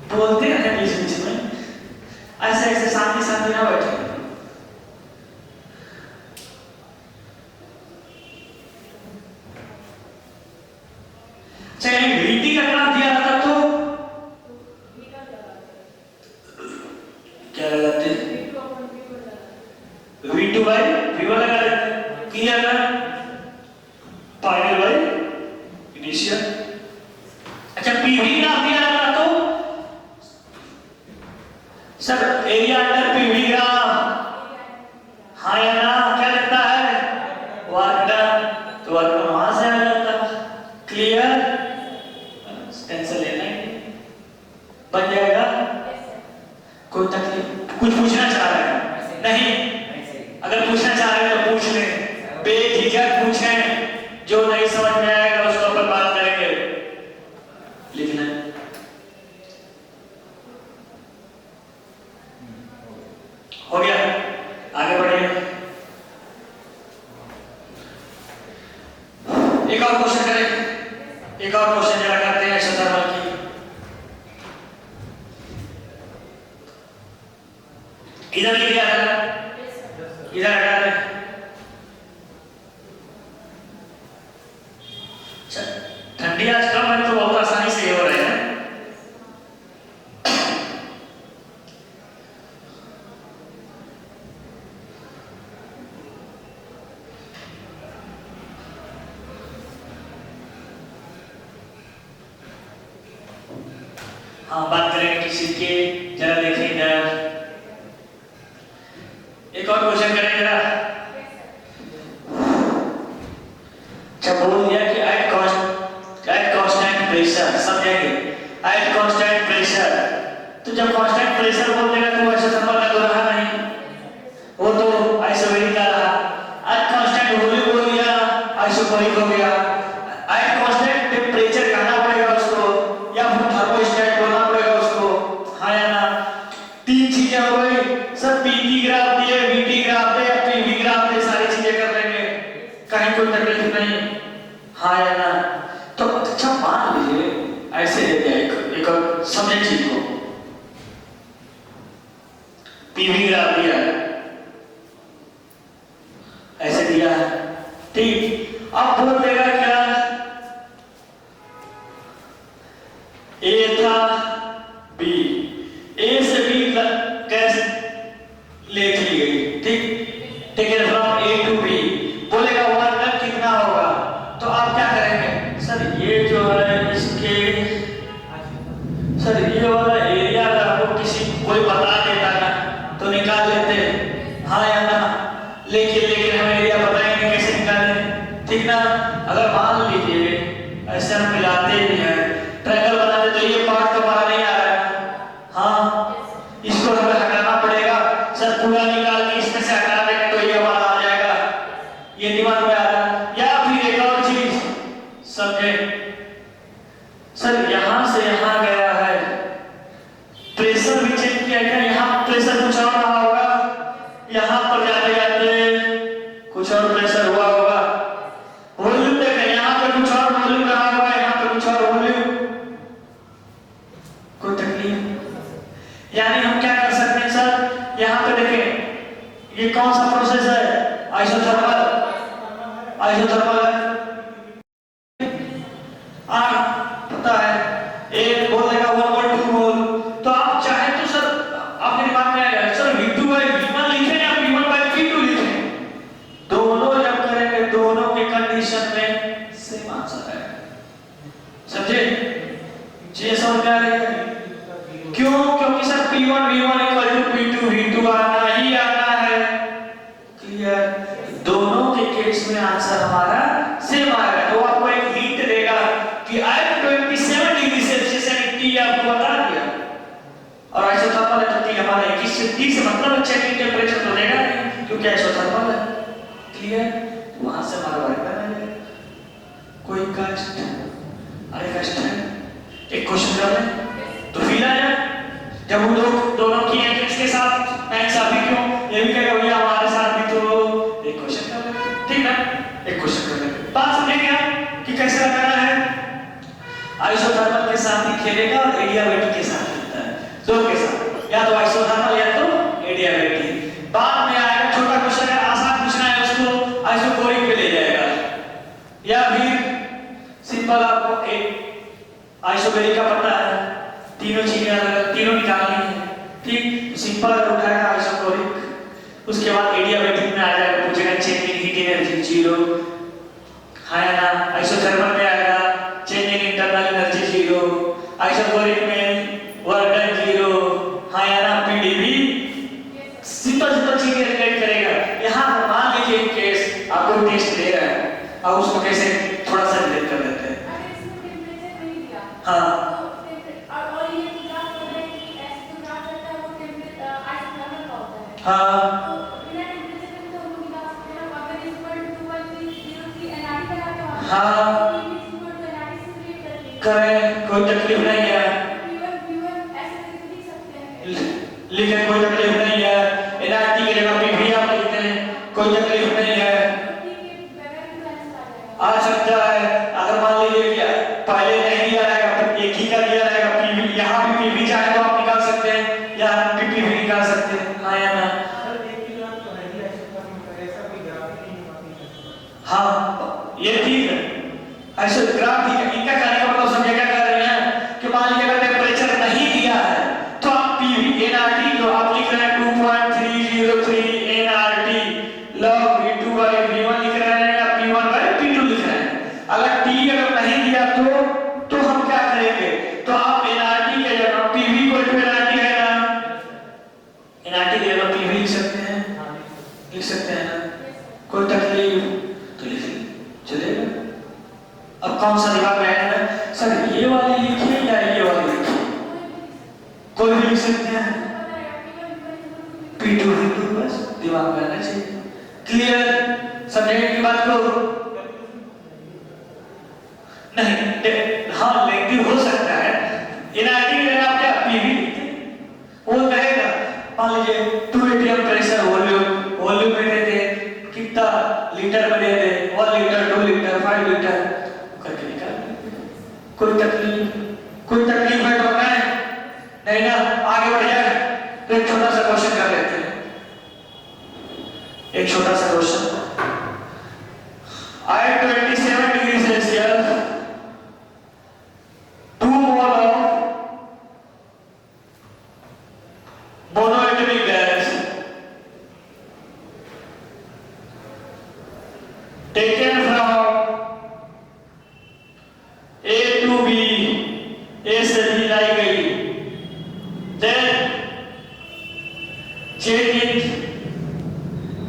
बोलते हैं बीच बीच में, ऐसे ऐसे शांति ना बैठे। चाहे VT का ग्राफ दिया था तो क्या लगाते हैं? V2 by V1 लगा देते हैं। क्लियर है? Final by initial. अच्छा PV ग्राफ दिया था तो sir area under PV graph, हाँ या ना? क्या लगता है? वर्क डन, तो वर्क डन वहां से आ जाता है। क्लियर? टेंशन लेना ही बन जाएगा। कोई तकलीफ? कुछ पूछना चाह रहे हैं? नहीं, अगर पूछना चाह रहे हैं तो पूछ लें, बेझिझक पूछें। जो नहीं समझ में आएगा उसको अपन बात करेंगे। लिखना हो गया, आगे बढ़िए। एक और क्वेश्चन करें, एक और क्वेश्चन जरा करते हैं एक्सोथर्मल की। इधर लिख दिया था, इधर हटा दे। ठंडी आज कम है तो बहुत आसानी से हो रहे हैं। हाँ बात करेंगे किसी के, जरा देखें इधर। एक और क्वेश्चन करें जरा। जब बोल दिया कि एट कांस्टेंट प्रेशर, समझेंगे? एट कांस्टेंट प्रेशर, तो जब कांस्टेंट प्रेशर बोल देगा तो आइसोथर्मल का तो रहा नहीं, वो तो आइसोबैरिक का रहा। एट कांस्टेंट वॉल्यूम बोल दिया, आइसोबैरिक हो गया। एट कांस्टेंट टेंपरेचर कहना पड़ेगा उसको, या फिर थर्मोस्टेट बोलना पड़ेगा उसको, हाँ या ना? तीन चीजें हो गई। सब पीटी ग्राफ दिए, वीटी ग्राफ दे, पीवी ग्राफ दे, सारी चीजें कर लेंगे, कहीं कोई तकलीफ नहीं, हाँ या ना? तो अच्छा मान लीजिए ऐसे दे दिया, एक और समझे चीज को। पीवी ग्राफ दिया ऐसे दिया है, ठीक। अब बोल देगा क्या? ए था बी, ए से बी गैस लिख ली गई, ठीक। Taken from A to B, बोलेगा वर्क डन कितना होगा? तो आप क्या करेंगे? सर ये जो है इसके, सर ये वाला एरिया अगर आपको किसी कोई बता देता ना तो निकाल लेते, हाँ या ना? लेकिन हमें एरिया बताएंगे कैसे निकालें, ठीक ना? अगर मान लीजिए ऐसे हम मिलाते भी हैं, ट्रायंगल बनाते तो ये पार्ट तो हमारा नहीं आ रहा है, हाँ, इसको हमें हटाना पड़ेगा। सर पूरा निकाल के इसमें से हटा देंगे तो ये हमारा आ जाएगा, ये दिमाग में आ रहा। या फिर एक और चीज समझे, सर यहां से यहां गया है, प्रेशर भी चेक किया क्या? यहाँ प्रेशर कुछ और रहा होगा, यहाँ पर जाते जाते कुछ और प्रेशर हुआ होगा। वॉल्यूम देखें, यहाँ पे कुछ और वॉल्यूम रहा होगा, यहाँ पे कुछ और वॉल्यूम। कोई तकलीफ? यानी हम क्या कर सकते हैं सर, यहाँ पे देखें ये कौन सा प्रोसेस है? आइसोथर्मल, आइसोथर्मल है। पता है एक बोल देगा 1.2 मोल, तो आप चाहे तो सर आपके दिमाग में आएगा सर V2 by V1 लिखें या V1 by V2 लिखें? क्लियर? दोनों के केस में आंसर हमारा सेम आएगा। तो आपको एक हिंट देगा कि at 27 डिग्री सेल्सियस यानी T आपको बता दिया, और आइसोथर्मल है तो T हमारा 21 से 30 से मतलब चेकिंग टेंपरेचर तो देगा नहीं क्योंकि आइसोथर्मल है। क्लियर? वहां से हमारा वर्क बनेगा। कोई कष्ट? अरे कष्ट है, एक क्वेश्चन कर लें तो फील आ जाए। जब वो लोग दोनों की है किसके साथ नाइंसाफी क्यों? ये भी कहेगा भैया हमारे साथ भी तो एक क्वेश्चन कर लें, ठीक है? एक क्वेश्चन कर लें, बात समझे क्या कि कैसे लगाना है? आइसोथर्मल के साथ ही खेलेगा और एडियाबेटिक के साथ खेलता है, दो के साथ, या तो आइसोथर्मल या तो एडियाबेटिक। बाद में आएगा छोटा क्वेश्चन है, आसान पूछना है उसको आइसोकोरिक पे ले जाएगा, या फिर सिंपल आपको एक आइसोबेरिक का पता है, तीनों चीजें अलग तीनों निकालनी है, ठीक? तो सिंपल अगर उठाएगा आइसोकोरिक, उसके बाद एडियाबेटिक में आ जाएगा, पूछेगा change in heat energy zero, हाँ या ना? आइसोथर्मल में आएगा change in internal energy zero, isochoric में वर्क डन जीरो, हाँ या ना? पीडीवी सिंपल सिंपल चीजें रिलेट करेगा। यहाँ मान लीजिए एक केस आपको टेस्ट दे रहा है और उसको कैसे थोड़ा सा रिलेट कर देते हैं। अगर इसमें टेंपरेचर नहीं दिया हाँ और ये ग्राफ कर रहा है कि ऐसे जो ग्राफ रहता है वो टेंपरेचर आइसोथर्मल का होता है, हाँ तो बिना टेंपरेचर के तो हम लोग निकाल सकते हैं ना। अगर इक्वल टू 2303 एनआरटी लगा के वहां हाँ तो इक्वल टू एनआरटी से क्रिएट करके करें, कोई तकलीफ नहीं है, V1 ऐसे करके लिख सकते हैं। लिखे कोई तकलीफ नहीं है, एनआरटी की जगह पे भी आप लिखते हैं, कोई तकलीफ नहीं है, आ सकता है। अगर मान लीजिए कि पहले नहीं दिया रहेगा फिर एक ही का दिया रहेगा पीवी, यहाँ भी पीवी चाहे तो आप निकाल सकते हैं, यहाँ पीपी भी निकाल सकते हैं, हाँ या ना? हाँ ये ठीक है, ऐसे ग्राफ ठीक है। इनका कहने का मतलब समझे क्या कर रहे हैं कि मान लीजिए अगर टेम्परेचर नहीं दिया है तो आप पीवी एनआरटी जो आप लिख रहे हैं 2.303 NRT log V2 by V1 लिख रहे हैं या P1 by P2 लिख रहे हैं। अगर T अगर नहीं दिया तो हम क्या करेंगे? तो आप एनआरटी के जगह पीवी को एनआरटी है ना, एनआरटी के जगह पीवी लिख सकते हैं, लिख सकते हैं ना? कोई तकलीफ तो लिख चलेगा। अब कौन सा दिमाग में आया ना सर, ये वाली लिखिए या ये वाली लिखिए? कोई भी लिख सकते हैं, P2 V2 बस दिमाग में आना चाहिए। क्लियर? समझने की बात को नहीं, हाँ लेकिन हो सकता है एनआरटी में आप क्या पीवी लिखते वो कहेगा मान लीजिए 2 atm प्रेशर वॉल्यूम में दे दे, कितना लीटर में दे दे, 1 लीटर 2 लीटर 5 लीटर करके निकाल। कोई तकलीफ है तो नहीं ना? आगे बढ़ जाए तो एक छोटा सा क्वेश्चन कर लेते हैं, एक छोटा सा question. at 27 degree Celsius 2 mole of monoatomic gas taken from A to B, A से B लाई गई, then change in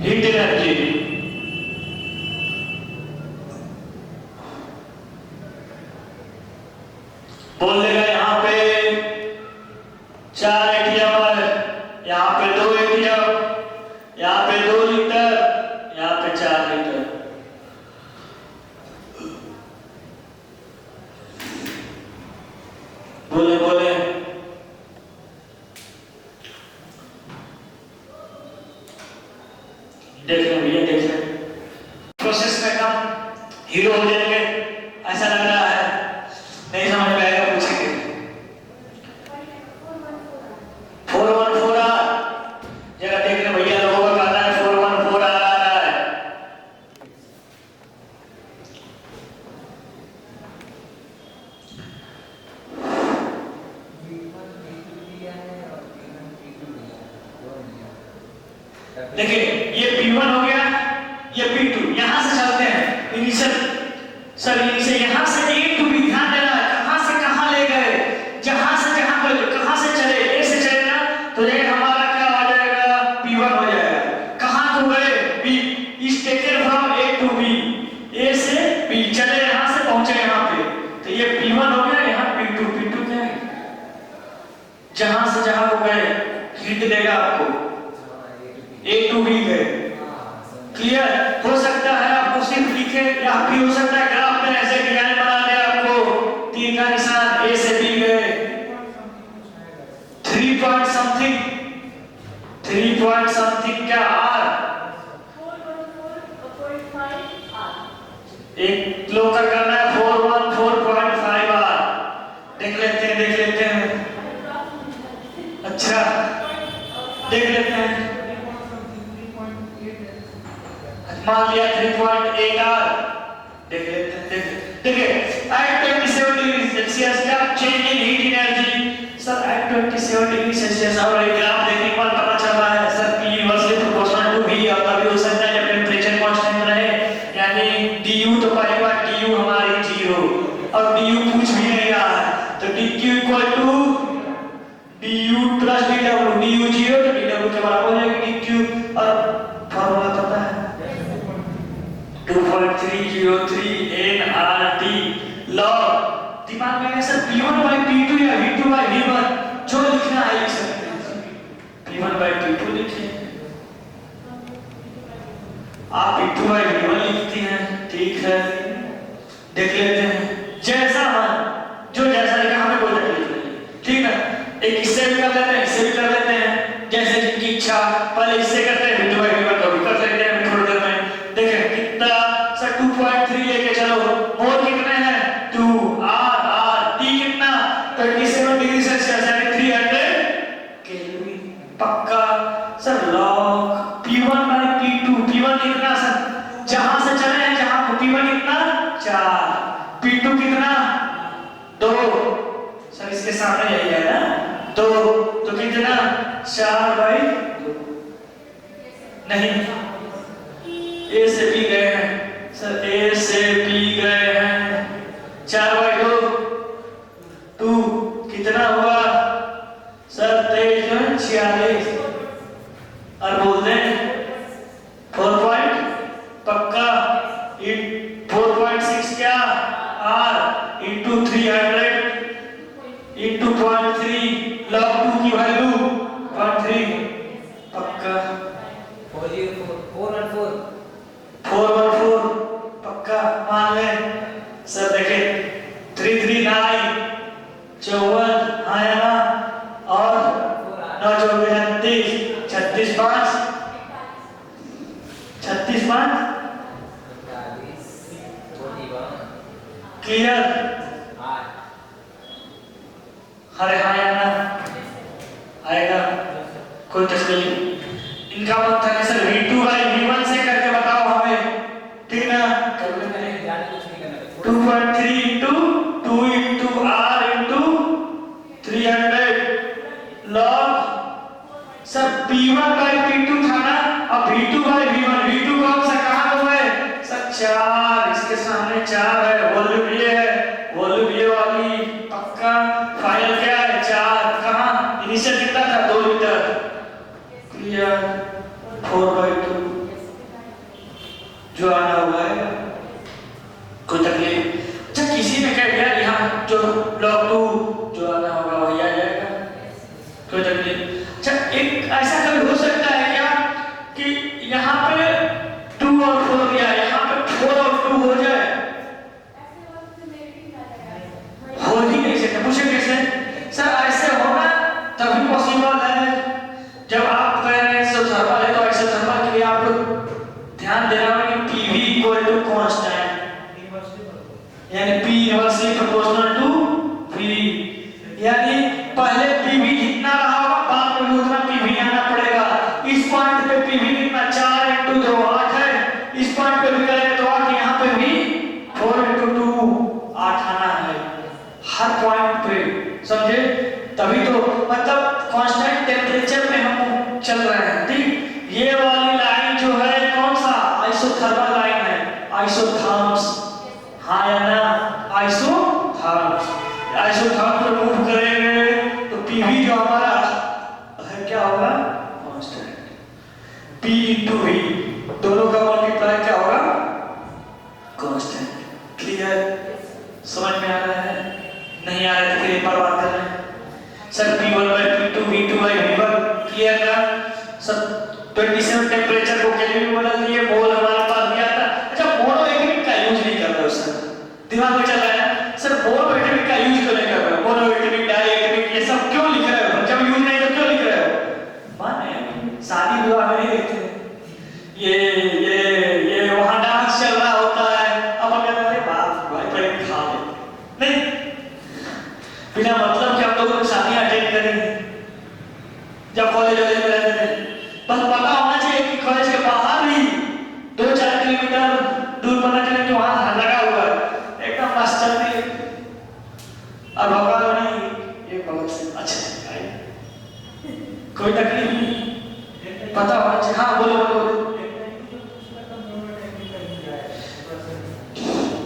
heat energy। बोल देगा यहाँ पे 4 एटीएम है, यहाँ पे 2 एटीएम, यहाँ पे 2 लीटर, यहाँ पे 4 लीटर। बोले देख लो भैया, देख लो प्रोसेस में काम हीरो हो जाएंगे ऐसा लग रहा है, नहीं समझ में आएगा पूछेंगे। 414 जरा देख ले भैया, लोगों का कहना है 414 आ रहा है। देखिए ये P1 हो गया, ये P2, यहां से चलते हैं इनिशियल सर, इनिशियल यहां से A to B, ध्यान देना कहां से कहां ले गए, जहां से जहां पर कहां से चले, A से चले ना तो ये हमारा क्या हो जाएगा P1 हो जाएगा, कहां तो गए B ए टू बी गए। हाँ, समझ क्लियर? हो सकता है आपको सिर्फ लिखे, या भी हो सकता है ग्राफ में ऐसे डिजाइन बना दे आपको, तीर का निशान ए से बी गए, 3 पॉइंट समथिंग, 3 पॉइंट समथिंग क्या आर, 414.5 आर। एक लोकल करना है 414.5 आर। देख लेते हैं, देख लेते हैं। अच्छा, देख लेते हैं। मान लिया 3.8 आर। देख लेते हैं, देखिए at 27 डिग्री सेल्सियस का change in heat energy. Sir at 27 degree Celsius और एक ग्राफ देखने पर पता चल रहा है sir P inversely proportional to V, और तभी हो सकता है जब टेंपरेचर कांस्टेंट रहे, यानी du तो पहली बार du हमारी 0 और du पूछ भी नहीं रहा है, तो dq equal to du plus dw, du 0 तो dw के बराबर हो जाएगा dq, और फार्मूला पता है 2.303 nRT log। दिमाग में सर P1 by P2 या V2 by V1 जो लिखना है लिख सकते हैं। P1 by P2 लिखिए, आप P2 by V1 लिखती हैं, ठीक है। देख लेते हैं जैसा मन जो जैसा लिखा हमें कोई तकलीफ नहीं, ठीक है। एक इससे भी कर लेते हैं, इससे भी कर लेते हैं, जैसे जिनकी इच्छा। पहले इससे करते हैं P2 by V1 तो भी कर लेते हैं थोड़ी देर में। देखें कितना सर 2.3 लेके चलो, मोल कितने हैं 2, आर आर टी कितना 27 डिग्री सेल्सियस यानी 300 केल्विन। पक्का sir log P1 by P2, P1 कितना सर जहां से चले हैं जहां P1 कितना 4, P2 कितना 2, सर इसके सामने यही है ना 2, तो कितना 4 by 2 नहीं, ए से बी गए हैं सर, ए से बी गए हैं 4 by 2 कितना हुआ सर 23 और बोल दें 4 पॉइंट पक्का 4.6 क्या आर इंटू 300 इंटू 0.3 log 2 की वैल्यू 0.3 पक्का 414 पक्का मान ले सर। देखे 339 54 आया ना, और 9 34 36 5 36 5 क्लियर। अरे हाँ आया ना, आएगा कोई तस्वीर। इनका मत था सर V2 by V1 से करके बताओ हमें, ठीक ना। 2.3 into 2 into R into 300 log sir P1 by P2 था ना, अब V2 by V1, V2 कौन सा कहाँ को है सर 4, इसके सामने 4 है, वॉल्यूम ये है, वॉल्यूम ये वाली पक्का। फाइनल क्या है 4, कहाँ इनिशियल कितना था 2 लीटर, क्लियर 4 by 2 जो आना हुआ है कोई तकलीफ। अच्छा किसी ने कह दिया यहाँ जो log 2 जो आना होगा वही आ जाएगा, कोई तकलीफ। अच्छा एक ऐसा कभी हो सकता है क्या कि यहाँ पे 2 और 4 दिया, यहाँ पे 4 और 2 हो जाए, हो ही नहीं सकता। पूछे कैसे सर, ऐसे होना तभी पॉसिबल है जब आप कह रहे हैं थर्मल है, तो ऐसे थर्मल के लिए आपको ध्यान देना होगा कि PV इक्वल टू कांस्टेंट, यानी P inversely proportional to V, यानी पहले PV जितना रहा होगा बाद में उतना PV आना पड़ेगा। इस पॉइंट पे PV कितना 4 into 2 8 है, इस पॉइंट पे भी करेंगे तो 8, यहाँ पे भी 4 into 2 8 आना है हर पॉइंट पे, समझे। तभी तो मतलब कांस्टेंट टेम्परेचर में हम चल रहे हैं, ठीक। ये वाली लाइन जो है कौन सा आइसोथर्मल लाइन है, आइसोथर्म्स, हाँ या ना आइसोथर्म्स। आइसोथर्म पे मूव करेंगे तो PV जो हमारा है क्या होगा कांस्टेंट, P into V दोनों का मल्टीप्लाई क्या होगा कांस्टेंट। क्लियर, समझ में आ रहा है, नहीं आ रहा है तो फिर एक बार बात कर रहे हैं sir P1 by P2 V2 by V1 clear ना सर। 27 हाँ बोलो बोलो।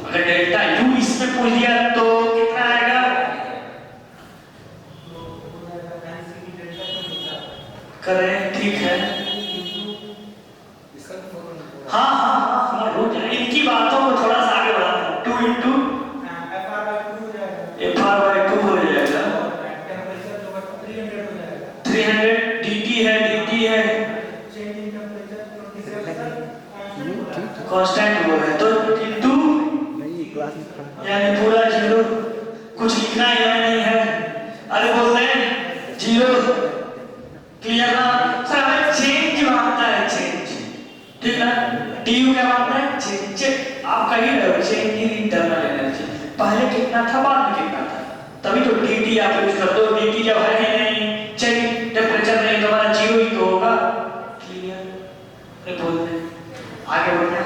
अगर डेल्टा यू इसमें पूछ दिया तो कितना आएगा? करें, ठीक है। हाँ हाँ हाँ समझ हो जाए। इनकी बातों को थोड़ा सा आगे बढ़ाते हैं। 2 इंटू FR/2 हो जाएगा। 300 dt है कांस्टेंट वो है तो इंटू यानी पूरा 0, कुछ लिखना ही नहीं है। अरे बोलते हैं 0 क्लियर ना सर? हमें चेंज मांगता है, चेंज, ठीक है। du क्या मांगता है? चेंज। आप कह ही रहे हो चेंज इन इंटरनल एनर्जी, पहले कितना था बाद में कितना था, तभी तो dt आप यूज कर दो। dt जब है ही नहीं, चेंज टेंपरेचर नहीं, तो हमारा 0 ही तो होगा। क्लियर? अरे बोलते हैं आगे बढ़ते हैं।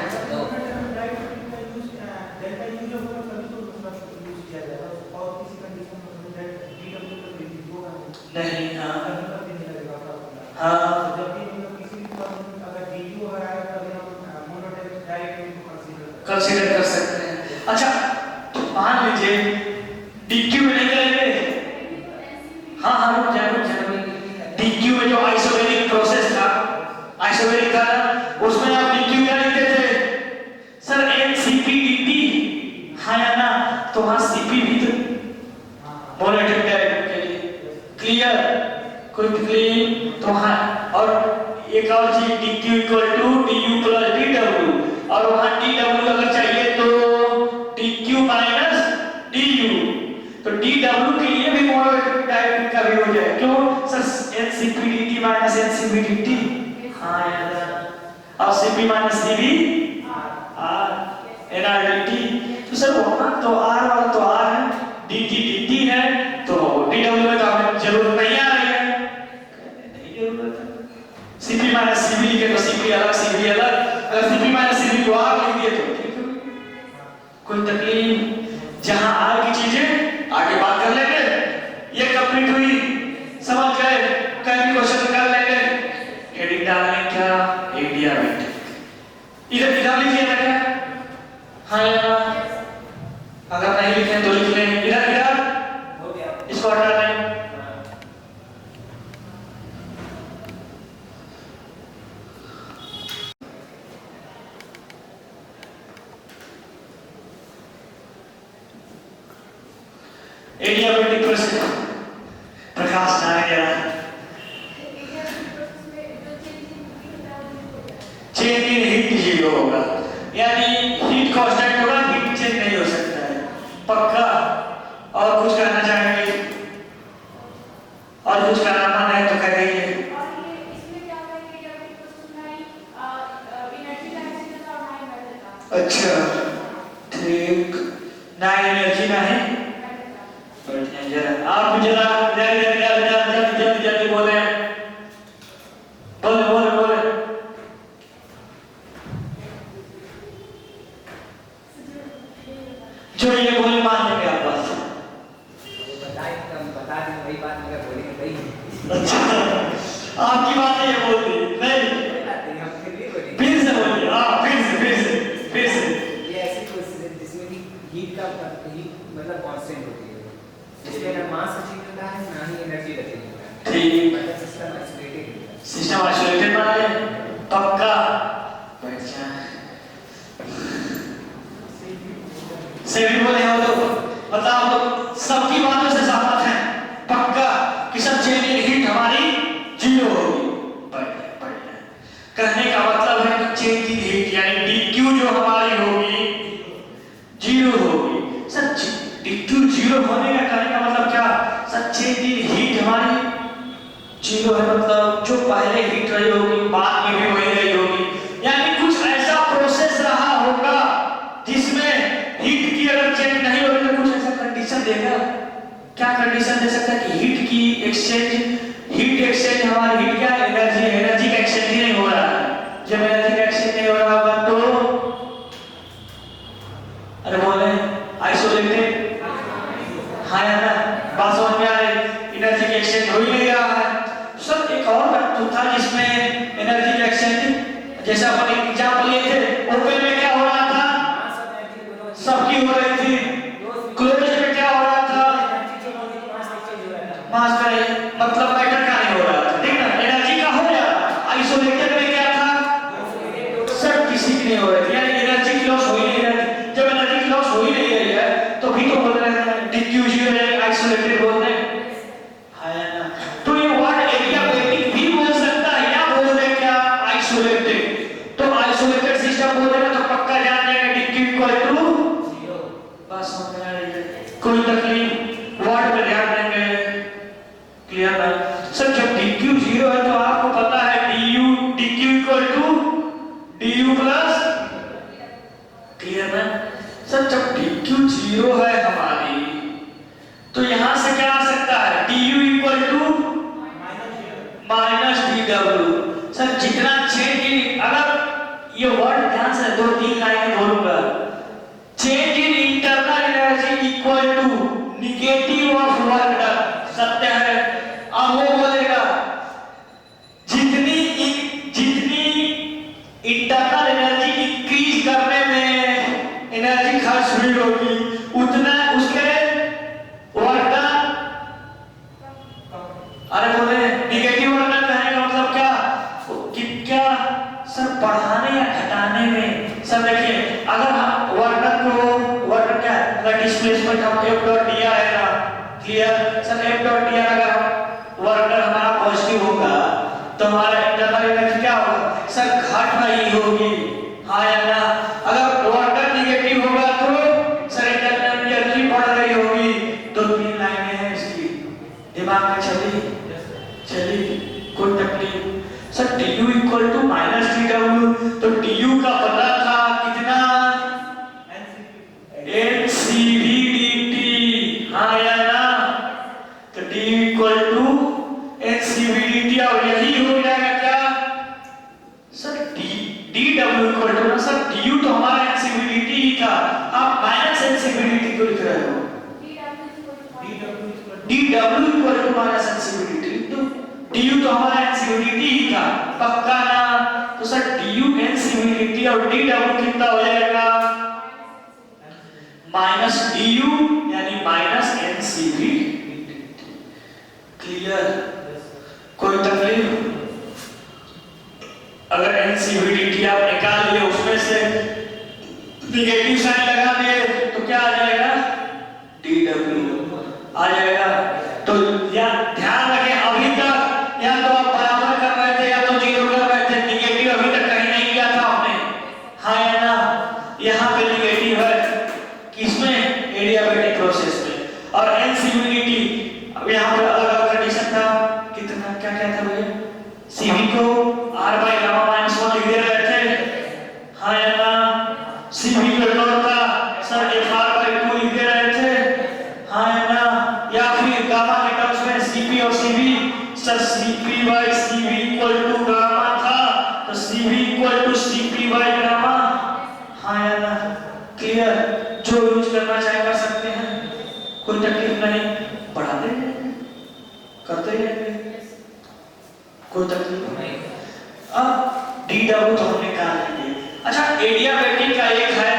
नहीं, हाँ हाँ कंसीडर कर सकते हैं। अच्छा तो मान लीजिए DQ में नहीं करेंगे। हाँ हाँ रुक जाए। DQ में जो आइसोबैरिक प्रोसेस था, आइसोबैरिक था ना, उसमें आप DQ क्या लिखते थे सर? NCP/dt, हाँ या ना? तो हाँ CP भी तो मोनोटोनिक डायरेक्ट के लिए। क्लियर? कोई क्लीन? तो हाँ, और एक और चीज dq equal to du plus dw, और वहां dw अगर चाहिए तो dq माइनस du, तो dw के लिए भी मोनोटोनिक डायरेक्ट का भी हो जाए। क्यों सर? NCP/dt माइनस NCP/dt, हाँ यार, और CP minus CP R NR/dt। तो सर वहां तो R वाला तो R है, dt है, तो dw में तो हमें जरूरत नहीं आ रही है, नहीं जरूरत है। CP माइनस CP लिखे तो CP अलग CP अलग, अगर CP माइनस CP को R लिख दिए तो ठीक है, कोई तकलीफ। जहां R की चीजें आगे बात कर लेंगे। ये कंप्लीट हुई, समझ गए? कल भी क्वेश्चन कर लेंगे। हेडिंग डालने क्या? Area wait. इधर लिखिए ना क्या? हाँ या अगर नहीं लिखे तो लिख लें। इधर हो गया इसको हटा दें। Adiabatic pressure, Prakash Narayan. Change in heat 0 होगा, यानी हीट कांस्टेंट होगा, हीट चेंज नहीं हो सकता है, पक्का। और कुछ कहना चाहेंगे? और कुछ कहना मन है तो कह दीजिए। अच्छा ठीक, ना एनर्जी ना है। आप जरा जल्दी बोले। जो ये बोले मान लेंगे आप बस। बता दें वही बात मगर बोलेंगे नहीं। अच्छा आपकी बात ये बोल दी नहीं, फिर से बोलिए। हाँ फिर से ये ऐसी प्रोसेस है जिसमें कि हीट मतलब कांस्टेंट होती है, इसलिए ना मास अचीव होता है ना ही एनर्जी अचीव होता है। ठीक, मतलब सिस्टम आइसोलेटेड बना ले, पक्का बैठ जा। से भी बोले हो तो बताओ, तो सबकी बातों से सहमत हैं पक्का कि सब चेंज इन हीट हमारी 0 होगी। बढ़िया। कहने का मतलब है कि चेंज इन हीट यानी dq जो हमारी होगी 0 होगी। सर dq 0 होने का कहने का मतलब क्या? सर चेंज इन हीट हमारी 0 है, मतलब जो पहले हीट रही होगी बाद में भी वही रही होगी, यानी कुछ ऐसा प्रोसेस रहा होगा जिसमें हीट की अगर चेंज नहीं हो रही तो कुछ ऐसा कंडीशन देगा। क्या कंडीशन दे सकता है कि हीट की एक्सचेंज हमारी हीट क्या एनर्जी का एक्सचेंज ही नहीं हो रहा है। जब एनर्जी का एक्सचेंज नहीं हो रहा होगा तो अरे बोले आइसोलेटेड, हाँ या ना? बात समझ में आ रही? एनर्जी का एक्सचेंज हो ही नहीं रहा है। सब एक और वस्तु था जिसमें एनर्जी का एक्सचेंज जैसे अपन एग्जांपल लिए थे, ओपन में क्या हो रहा था, मास और एनर्जी दोनों सबकी हो रही थी। क्लोज में क्या हो रहा था, एनर्जी चेंज होती तो मास एक्सचेंज हो रहा था। मास का मतलब मैटर का नहीं हो रहा था, ठीक ना, एनर्जी का हो गया। आइसोलेटेड में क्या था, सर किसी की नहीं हो रही थी, यानी एनर्जी की लॉस हो ही नहीं रही थी। जब एनर्जी की लॉस हो ही नहीं रही है तो भी तो बोल रहे हैं डिफ्यूजन है, आइसोलेटेड बोल रहे हैं, है ना। तो ये वर्ड एडियाबैटिक भी बोल सकता है या बोल दे क्या आइसोलेटेड। तो आइसोलेटेड सिस्टम बोल देगा तो पक्का जान जाएगा डिक्यू इक्वल टू 0। बस समझ में आ रही है, कोई तकलीफ, वर्ड पे ध्यान देंगे, क्लियर ना। सर जब डिक्यू 0 है तो आपको पता है du dq equal to du plus, clear ना। सर जब डिक्यू 0 है हमारी तो यहां से क्या आ सकता है, du equal to minus dw। Sir जितना चेंज इन, अगर ये वर्ड ध्यान से 2-3 लाइनें बोलूंगा, change in internal energy equal to negative of work done, सत्य है। अब वो बोलेगा जितनी इंटरनल एनर्जी इंक्रीज करने में एनर्जी खर्च हुई होगी उतना उसके वर्क डन, अरे बोले नेगेटिव वर्क डन कहने का मतलब क्या कि क्या सर बढ़ाने या घटाने में। सर देखिए अगर हम वर्क डन को वर्क डन क्या है, अगर डिस्प्लेसमेंट हम F डॉट dr है ना, clear. Sir F dot dr अगर हम वर्क डन हमारा पॉजिटिव होगा तो हमारा इंटरनल एनर्जी क्या होगा, सर घट रही होगी, हाँ या ना। अगर वर्क डन नेगेटिव होगा तो सर इंटरनल एनर्जी बढ़ रही होगी। 2-3 लाइनें हैं इसकी, दिमाग में चली, कोई तकलीफ। Sir du equal to minus dw, तो du का पता था कितना, ncv dt, हाँ या ना। तो du equal to ncv dt, और यही हो जाएगा क्या सर dw इक्वल टू ना, सर du तो हमारा ncv dt ही था, आप माइनस ncv dt क्यों लिख रहे हो, dw equal to minus ncv dt, तो du तो हमारा ncv dt ही था, पक्का ना। तो सर du ncv dt और dw कितना हो जाएगा, माइनस du यानी माइनस ncv dt, क्लियर, कोई तकलीफ। अगर ncv dt आप निकाल लिए उसमें से नेगेटिव साइन लगा दिए तो क्या आ जाएगा, dw आ जाएगा। तो या ध्यान रखें अभी तक या तो आप बराबर कर रहे थे या तो 0 कर रहे थे, नेगेटिव अभी तक कहीं नहीं किया था आपने, हाँ या ना। यहाँ पे नेगेटिव है किसमें, एडियाबैटिक प्रोसेस में। और एनसीवीटी अब यहाँ पे अलग अलग कंडीशन था, कितना क्या क्या था भैया, cv को r by gamma minus 1 लिख दे रहे थे, हाँ या ना। cv को इग्नोर था, सर fr by 2 लिख दे रहे थे, हाँ या ना। या फिर गामा के टर्म्स में cp और cv, sir cp by cv equal to gamma था, तो cv equal to cp by gamma, हाँ या ना, क्लियर। जो यूज करना चाहे कर सकते हैं, कोई तकलीफ नहीं, बढ़ाते हैं करते हैं, कोई तकलीफ नहीं। अब dw तो हमने कहा है। अच्छा एडियाबैटिक का एक है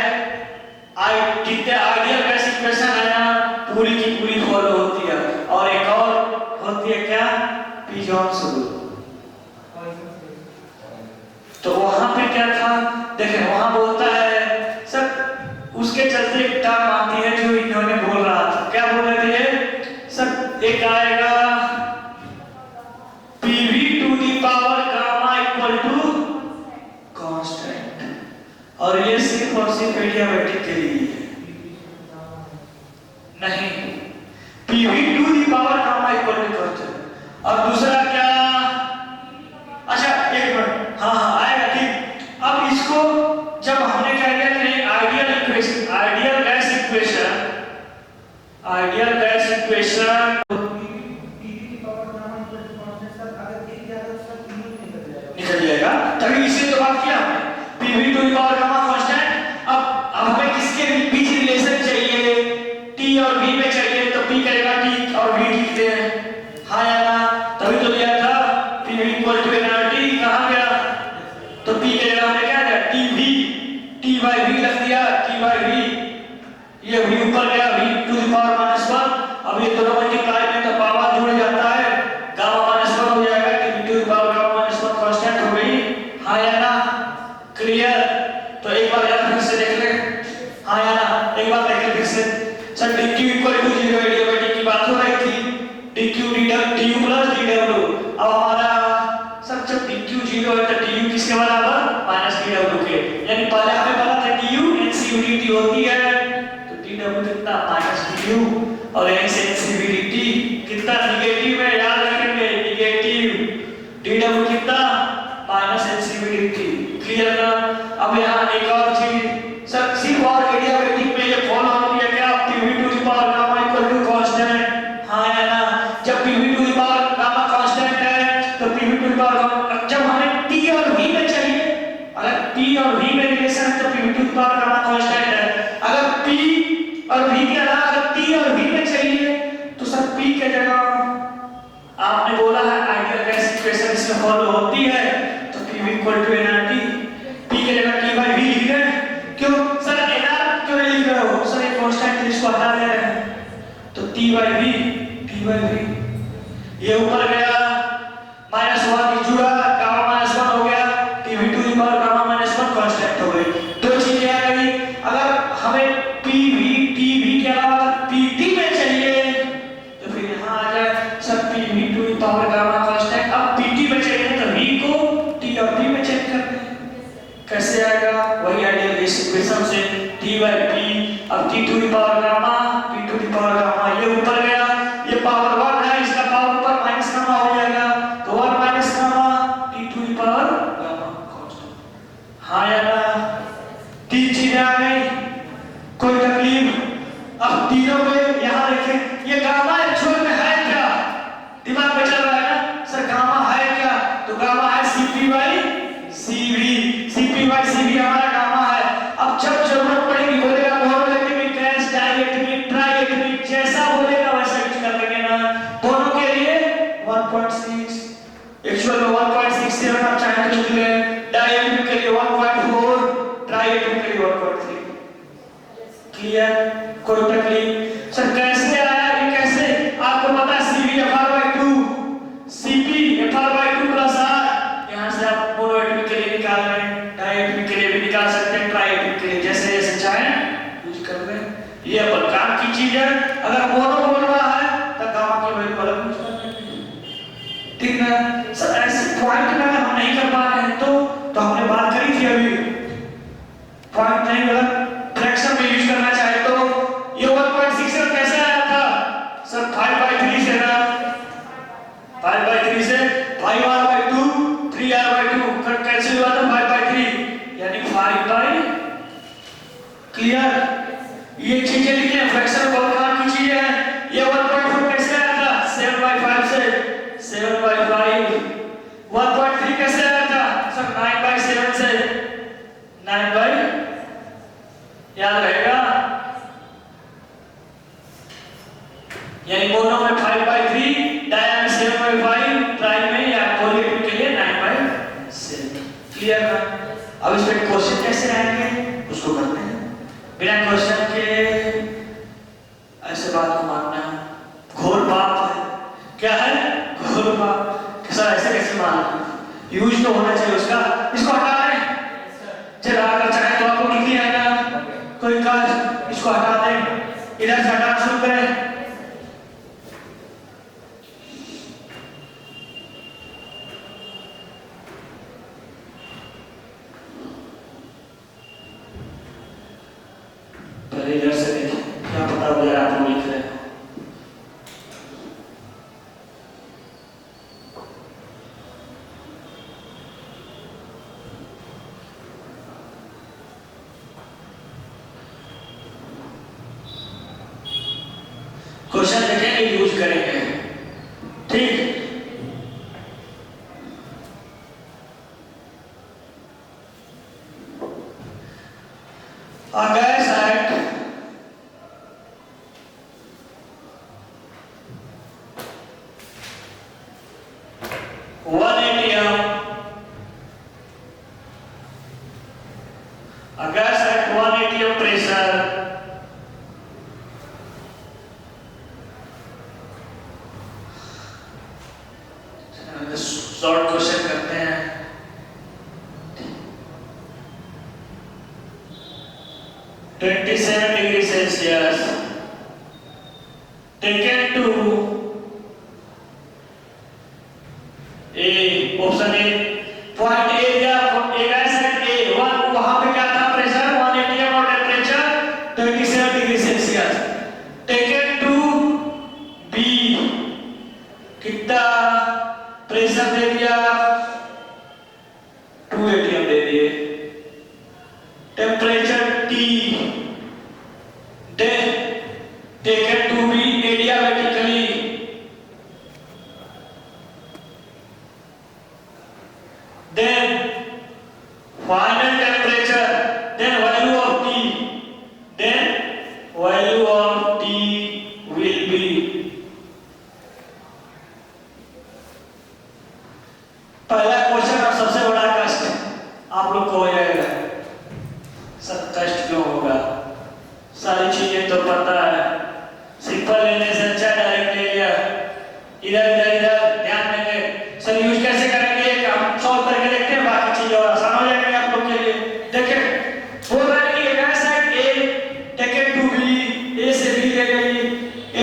जितने आइडियल गैस इक्वेशन है ना पूरी की पूरी फॉलो होती है, और एक और होती है क्या, पीजॉन्स रूल। तो वहां पे क्या था, देखें वहां बोलता है सर, उसके चलते एक टर्म आती है जो इन्होंने बोल रहा था, क्या बोल रहे थे सर, एक आएगा pv to the power gamma equal to constant, और ये सिर्फ और सिर्फ एडियाबैटिक के लिए है, नहीं pv to the power gamma equal to constant. और दूसरा क्या, अच्छा एक मिनट, हाँ हाँ आएगा ठीक। अब इसको जब हमने क्या किया कि ideal equation, ideal gas equation निकल जाएगा, तभी इसे तो बात किया हमने, pv to the power gamma constant. अब हमें किसके बीच रिलेशन चाहिए, t और v में चाहिए, तो P के जगह हमने क्या दिया TV, T by V रख दिया, T by V, ये V ऊपर गया V to the power minus 1, अब ये दोनों मल्टीप्लाई में तो पावर जुड़ जाता है, गामा माइनस 1 हो जाएगा, T to the power gamma minus 1 constant हो गई, हाँ या ना, क्लियर? तो एक बार यार फिर से देख ले, हाँ या ना, एक बार देख ले फिर से, सर dq इक्वल टू 0 एडियोमेटिक की बात हो रही थी, dq du प्लस dw, अब हमारा सर जब dq 0 है तो du किसके बराबर माइनस dw के, यानी पहले हमें पता था du ncv dt होती है, तो dw कितना माइनस du, और यहीं से ncv dt कितना निगेटिव है, याद रखेंगे निगेटिव, dw कितना माइनस ncv dt, क्लियर ना? अब यहाँ एक और चीज सर सिर्फ और एडियोमेटिक में ये फॉलो होती है क्या, pv to the power gamma equal to constant, हाँ या ना? जब pv to the power gamma constant है तो pv टू द पावर, जब हमें t और v में चाहिए, अगर t और v में रिलेशन है तो pv to the power gamma constant है, अगर p और v के अलावा अगर t और v में चाहिए तो सर p के जगह आपने बोला है आइडियल गैस इक्वेशन इसमें फॉलो होती है, तो pv equal to nRT, p के जगह t by v लिख रहे हैं, क्यों सर nr क्यों नहीं लिख रहे हो, सर ये कांस्टेंट इसको हटा दे रहे हैं, तो t by v ये ऊपर गया माइनस 1 जुड़ा, गामा माइनस 1 हो गया, tv to the power gamma minus 1 constant हो गई, दो चीजें आ गई, अगर हमें pv tv के अलावा pt में चाहिए तो फिर यहाँ आ जाए sir pv to the power gamma constant, अब pt में चाहिए तो v को t और p में चेक करते हैं, कैसे आएगा, वही आइडियल गैस इक्वेशन से t by p, अब t to the power gamma p to the power gamma, ये ऊपर गया, ये पावर 1 है, इसका पावर ऊपर माइनस गामा हो जाएगा, तो 1 minus gamma t to the power gamma constant, हाँ या ना? तीन चीजें आ गई, कोई तकलीफ? अब तीनों में यहाँ देखें, ये गामा एक्चुअल में है क्या, दिमाग में चल रहा है ना, सर गामा है क्या, तो गामा है cp by cv, cp by cv हमारा गामा है, अब जब जरूरत पड़ेगी बोलेगा मोनोलिथिक गैस, डाइलेक्ट्रिक, ट्राइलेक्ट्रिक, जैसा बोलेगा वैसा यूज कर लेंगे ना, दोनों के लिए 1.6, एक्चुअल में 1.67 आप चाहे तो लिख लें, डाइलेक्ट्रिक के लिए 1.4, ट्राइलेक्ट्रिक के लिए 1.3, क्लियर? कोई तकलीफ? सर कैसे आया ये, कैसे आपको पता है cv fr/2, cp fr/2 plus r, यहाँ से आप मोनोएटमिक के लिए निकाल रहे हैं, डाइएटमिक के लिए भी निकाल सकते हैं, ट्राइएटमिक के लिए, जैसे जैसे चाहें यूज कर रहे हैं, ये अपन काम की चीज है, अगर मोनो बोल रहा है तो गामा की वैल्यू अलग यूज कर लेंगे, ठीक ना? सर ऐसे पॉइंट में अगर हम नहीं कर पा रहे हैं तो हमने बात करी थी अभी, पॉइंट नहीं अगर फ्रैक्शन में यूज करना चाहे तो ये 1.67 कैसे आया था, सर 5/3 से ना, 5/3 से 5r/2 3r/2 कट कैंसिल हुआ था 5/3, यानी 5/, क्लियर? ये चीजें लिखे हैं, फ्रैक्शन बहुत काम की चीजें हैं, ये 1.4 कैसे आया था 7/5 से, 7/5, 1.3 कैसे आया था सर 9/7 से, 9/, याद रहेगा, यानी मोनो में 5/3, डाया में 7/5, ट्राई में या कोलिएटिव के लिए 9/7, क्लियर ना? अब इस पे क्वेश्चन कैसे आएंगे उसको करते हैं, बिना क्वेश्चन के ऐसे बात को मानना घोर पाप है, क्या है? घोर पाप, सर ऐसे कैसे मानना, यूज तो होना चाहिए उसका, इसको हटा दें, चलो अगर चाहे तो आपको लिख दिया है ना, कोई काज इसको हटा दें, इधर से हटाना शुरू करें, पहले इधर से देखिए क्या पता हो जाए आप लिख रहे हो, क्वेश्चन देखेंगे यूज करेंगे, ठीक? Gas at 180 A gas at 1 atm pressure. Short question करते हैं। (27°C) taken to A, option A, point area A gas at A, वहां पे क्या था प्रेशर 1 atm और temperature 27°C। Taken to B, कितना प्रेशर दे दिया 2 atm दे दिए, temperature T, taken to be adiabatically, then final temperature, then value of T, then value of T will be, पहला क्वेश्चन और सबसे बड़ा कष्ट आप लोग को हो जाएगा। सब कष्ट क्यों होगा, सारी चीजें तो पता है, सिंपल लेने से अच्छा डायरेक्ट ले लिया। इधर ध्यान देंगे, सर यूज कैसे करेंगे हम सॉल्व करके देखते हैं, बाकी चीजें और आसान हो जाएंगे आप लोग के लिए। देखिए बोल रहा है कि gas at A taken to B, A से बी ले गई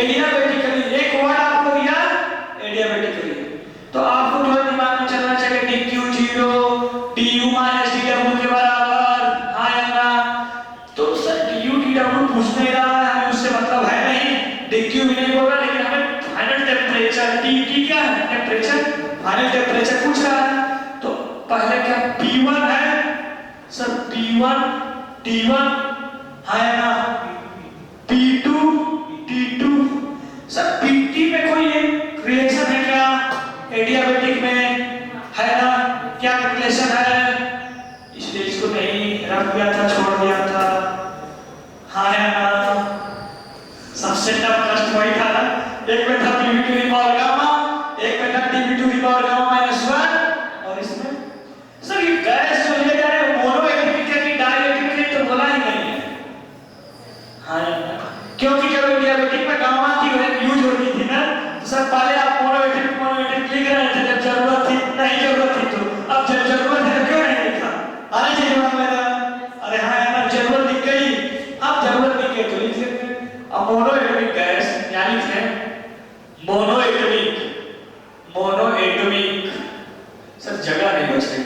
एडियाबेटिकली, एक वर्ड आपको दिया एडियाबेटिकली, तो आपको थोड़ा दिमाग में चलना चाहिए dq0 du माइनस dw के बराबर, हाँ या ना। तो सर du dw पूछ नहीं रहा है, हमें उससे मतलब है नहीं, dq भी नहीं बोल रहा, लेकिन हमें फाइनल टेम्परेचर T क्या है, टेम्परेचर, फाइनल टेम्परेचर पूछ रहा है। तो पहले क्या P1 है सर, P1 T1, हाँ या ना, P2 T2, सर Pt में कोई एक रिएक्शन है क्या एडियाबेटिक में, है ना, क्या रिलेशन है, इसलिए इसको नहीं रख दिया था, छोड़ दिया था, हाँ या ना। सबसे टफ कष्ट वही था ना, एक में था Pv to the power gamma, एक में था Tv to the power gamma minus 1, और इसमें सर ये गैस जो ले जा रहे हैं मोनो एटॉमिक है कि डायएटॉमिक है, तो बोला ही नहीं है, हाँ या ना, क्योंकि जब एडियाबेटिक में गामा की यूज होती थी ना, तो सर पहले आप मोनो एटॉमिक लिख रहे थे जब जरूरत थी, नहीं जरूरत थी, तो अब जब जरूरत है क्यों नहीं लिखा, आने चाहिए बात में, अरे हाँ या ना, जरूरत दिख गई, अब जरूरत दिख गई तो लिख लेते हैं। अब मोनो एटॉमिक गैस क्या लिखते हैं, mono atomic, mono atomic, sir जगह नहीं बच रही,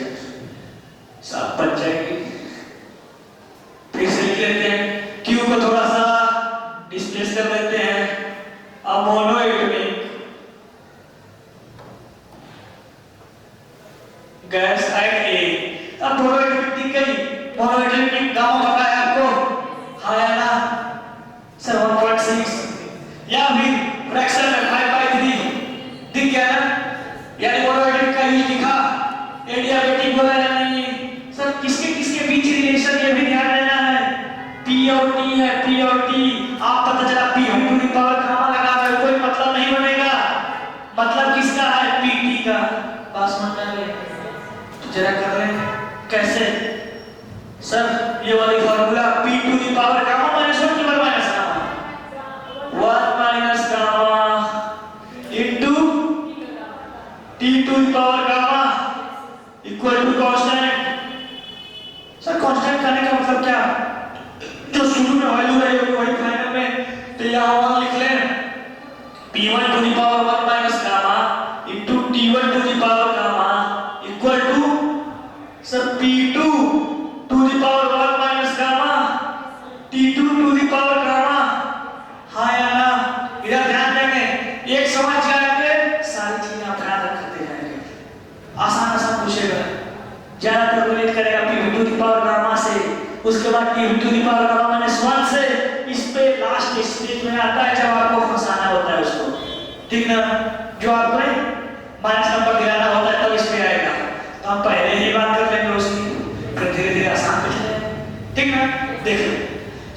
सब बच जाएगी, फिर से लिख लेते हैं, Q को थोड़ा सा डिस्प्लेस कर देते हैं, अब मोनो एटॉमिक गैस एट ए, अब मोनो एटॉमिक दिख गई, मोनो एटॉमिक गामा पता है आपको, हाँ या ना सर 1.6, या फिर फ्रैक्शन में 5/3 दिख गया ना, यानी मोनो एटॉमिक का यूज दिखा, एडियाबेटिक बोला या नहीं, सर किसके किसके बीच रिलेशन ये भी ध्यान देना है, P और T है, P और T, आप पता चला P to the power gamma लगा रहे हो, कोई मतलब नहीं बनेगा, मतलब किसका है Pt का, पास मानना है, तो जरा कर रहे हैं कैसे सर, ये वाली formula P to the power gamma minus 1 की power minus gamma, 1 minus gamma into T to the power gamma equal to constant. Sir constant करने का मतलब क्या, जो शुरू में वैल्यू रही होगी वही फाइनल में, तो यहाँ 1 लिख लें, P1 to the power 1 minus gamma into T1 to the power gamma equal to sir P2 to the power 1 minus gamma T2 to the power gamma, हाँ या ना, इधर ध्यान देंगे, एक समझ जाएंगे सारी चीजें आप ध्यान रखते जाएंगे, आसान आसान पूछेगा, ज्यादातर रिलेट करेगा P to the power gamma से, उसके बाद P to the power gamma minus 1 से, इस पे लास्ट स्टेज में आता है जब आपको फंसाना होता है उसको, ठीक ना, जो आपको माइनस नंबर दिलाना होता है तब इस पे आएगा, तो हम पहले ही बात कर लेंगे उसकी, फिर धीरे धीरे आसान पूछ लेंगे, ठीक ना। देखिए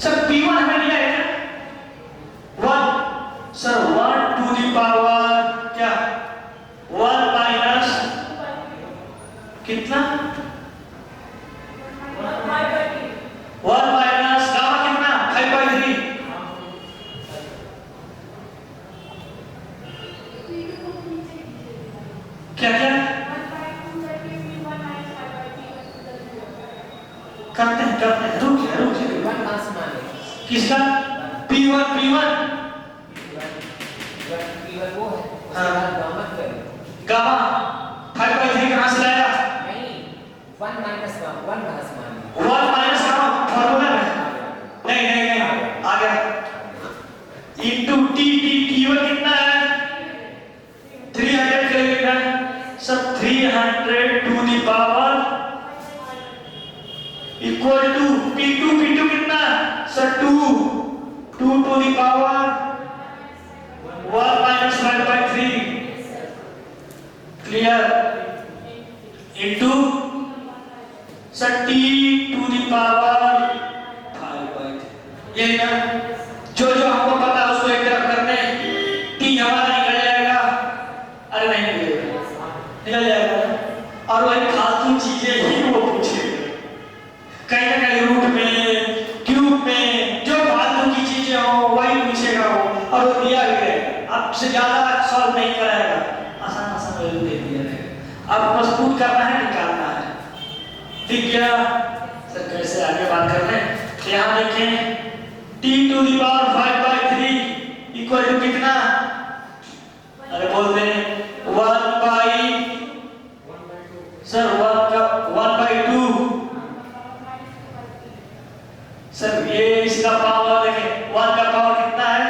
सर P1 हमें दिया है क्या 1, सर 1 टू दी पावर क्या 1 माइनस कितना करते हैं, रुक जाए। P1 कहाँ से मान लें? किसका? P1 P1 वो है, उसके हाँ। बाद गामा करें। गामा 5/3 कहाँ से लाएगा? नहीं, 1 minus गामा, 1 कहाँ से मान लें? 1 माइनस गामा फॉर्मूला में नहीं आ गया इनटू T1 कितना है? 300 किलोमीटर सब 300 to the power equal to P2 कितना sir 2 to the power 1 minus 5/3 clear into sir T to the power 5/3 ये ना जो हमको पता है उसको एक तरफ करते हैं T हमारा निकल जाएगा अरे नहीं निकल जाएगा और वही फालतू चीजें ही वो पूछेगा कहीं ना कहीं रूट में क्यूब में जो फालतू की चीजें हो वही पूछेगा वो और वो दिया भी है आपसे ज्यादा सॉल्व नहीं कराएगा आसान वैल्यू दे दिया रहेगा अब बस पुट करना है निकालना है ठीक गया सर कैसे आगे बात करते हैं यहाँ देखें T to the power 5/3 equal to कितना अरे बोल दे 1 बाई सर 1/2 सर ये इसका पावर देखें 1 का पावर कितना है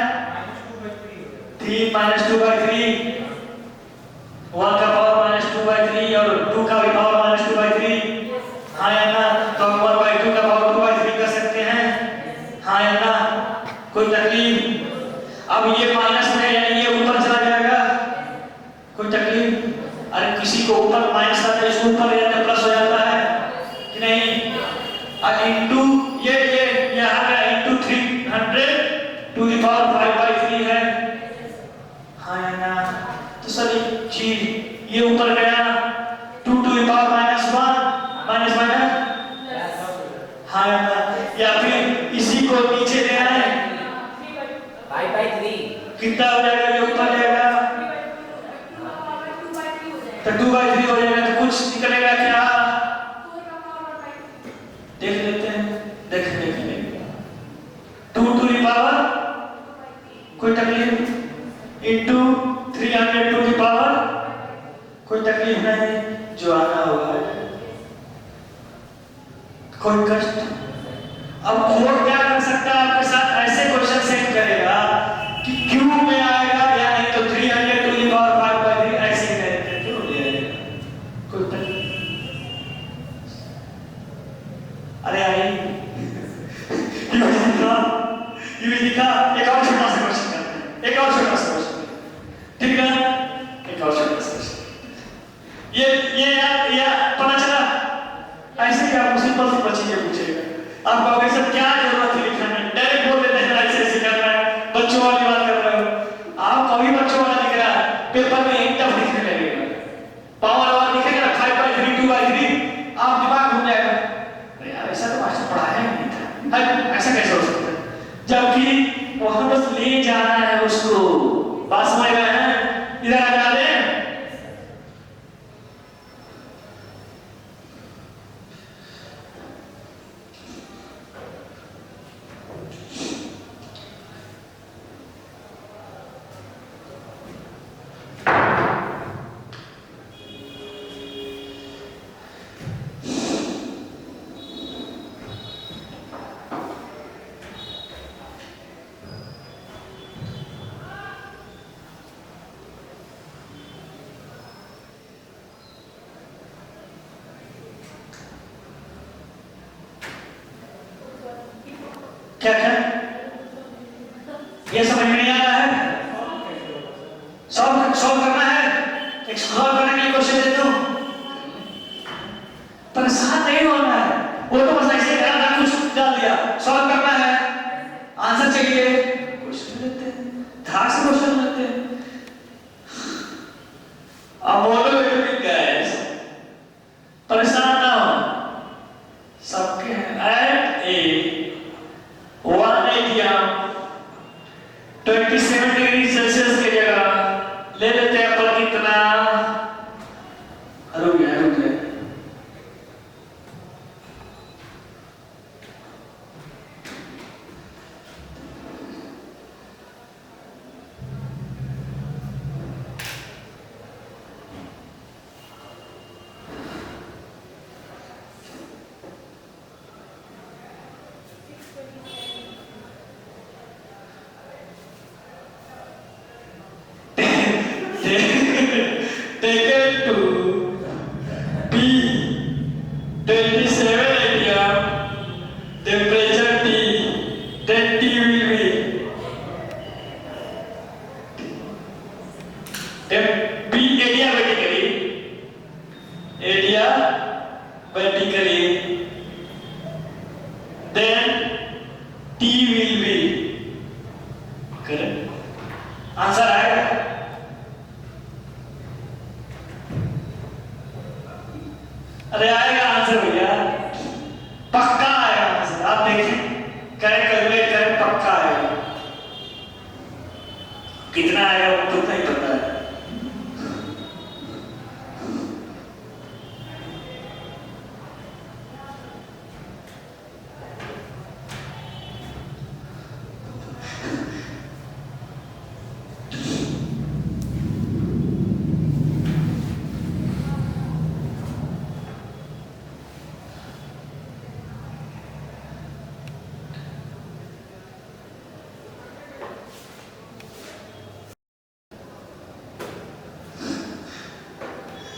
3 minus 2/3 1 का पावर -2/3 और 2 का भी पावर -2/3 हाँ या ना तो हम 1/2 का पावर 2/3 कर सकते हैं हाँ या ना कोई तकलीफ अब ये माइनस में यानी ये ऊपर चला जाएगा कोई तकलीफ अरे किसी को ऊपर माइनस आता है इसको ऊपर ले जाते प्लस हो जाता है कि नहीं और इनटू ये आ गया इनटू 300 टू द पावर 5/3 है हाँ या ना तो सर एक चीज ये ऊपर गया 2 टू द पावर -1 माइनस हाँ या ना या फिर इसी को नीचे ले आए 5/3 कितना हो जाएगा ये ऊपर जाएगा तो 2/3 हो जाएगा तो कुछ निकलेगा क्या देख लेते हैं देख 2 टू द पावर कोई तकलीफ इनटू 300 टू द पावर कोई तकलीफ नहीं जो आना होगा कोई कष्ट अब वो क्या कर सकता है आपके साथ ऐसे क्वेश्चन सेट करेगा कि क्यों में आएगा या नहीं तो 300 टू द पावर 5/3 ऐसे ही रहते क्यों ले आएगा कोई तकलीफ अरे आई ये दिखा एक और छोटा सा क्वेश्चन करते हैं एक और छोटा सा क्वेश्चन ठीक है एक और छोटा सा क्वेश्चन ये यार पता चला ऐसे ही आपको सिंपल चीजें पूछेगा आप कहोगे सर क्या जरूरत है लिखने में डायरेक्ट बोल देते हैं ऐसे करना है बच्चों वाली बात कर रहे हो आप कभी बच्चों वाला लिख रहा है पेपर में एक टफ लिखने लगेगा पावर वाला लिखेगा ना 5/3 2/3 आप दिमाग घूम जाएगा अरे यार ऐसा तो मास्टर पढ़ाया ही नहीं था ऐसा कैसे हो सकता है जबकि वहां बस ले जाना है उसको बात समझ गए हैं इधर आ जा दे क्या ये समझ में नहीं आ रहा है सॉल्व करना है एक सॉल्व करने के लिए क्वेश्चन दे दूं परेशान नहीं होना है वो तो बस ऐसे करना कुछ डाल दिया सॉल्व करना है आंसर चाहिए क्वेश्चन लेते हैं धार से क्वेश्चन लेते हैं अब बोलो गाइस परेशान ना हो सबके एट ए 27 डिग्री सेल्सियस की जगह ले लेते हैं अपन कितना रुक गया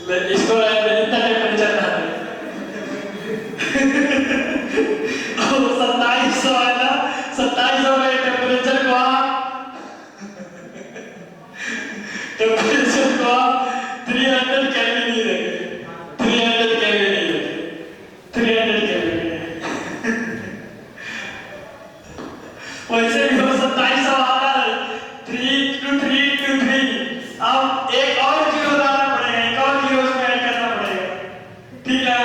इसको इतना टेम्परेचर ना 2700 है ना, 2700 में टेम्परेचर को आप 300 केल्विन ही रखें, 300 केल्विन ही रखें, 300 केल्विन। वैसे भी 2700 आता है, 3 to 3 to 3। अब एक और जीरो डालना पड़ेगा, एक और जीरो उसमें ऐड करना पड़ेगा, ठीक है?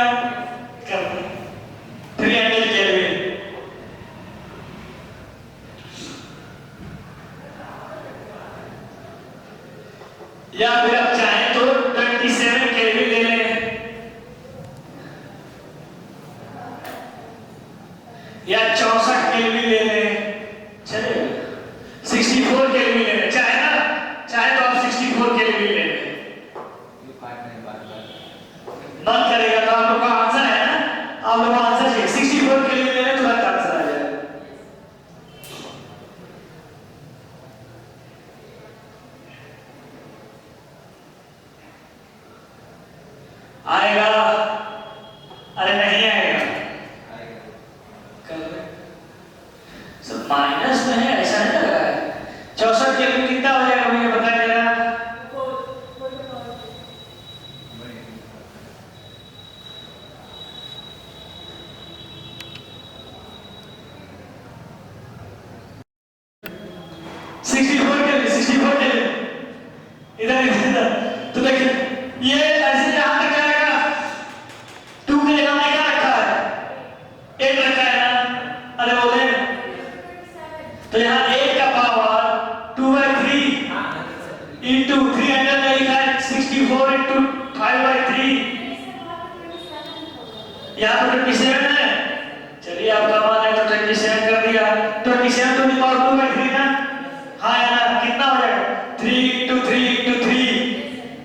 कर 300 केल्विन। या फिर आप चाहें तो 27 केल्विन ले लें, या 64 केल्विन ले लें, चलेगा। 64 केल्विन ले लें, चाहे ना, चाहे तो आप 64 केल्विन ले लें। ये काटने के बाद बंद करेगा तो आप लोग का आंसर है ना, आप लोग का आंसर चाहिए 64 केल्विन ले लें, तुरंत आंसर आ जाएगा। आएगा? अरे नहीं आएगा। आएगा। कर ले। सब माइनस में है, ऐसा नहीं लग रहा है। 64 केल्विन कितना हो जाएगा मुझे बता देना। बड़े 64 केल्विन इधर तो देखिए ये ऐसे यहाँ तक जाएगा, 2 के जगह में क्या रखा है, 8 रखा है ना, अरे बोले तो यहाँ 8 का पावर 2/3 इंटू 300 में लिखा है 64 इंटू 5/3, यहाँ पर 27 है। चलिए आपका मान है तो 27 कर दिया, 27 to the power 2/3 ना, हाँ है ना, कितना हो जाएगा 3 इंटू 3 इंटू 3,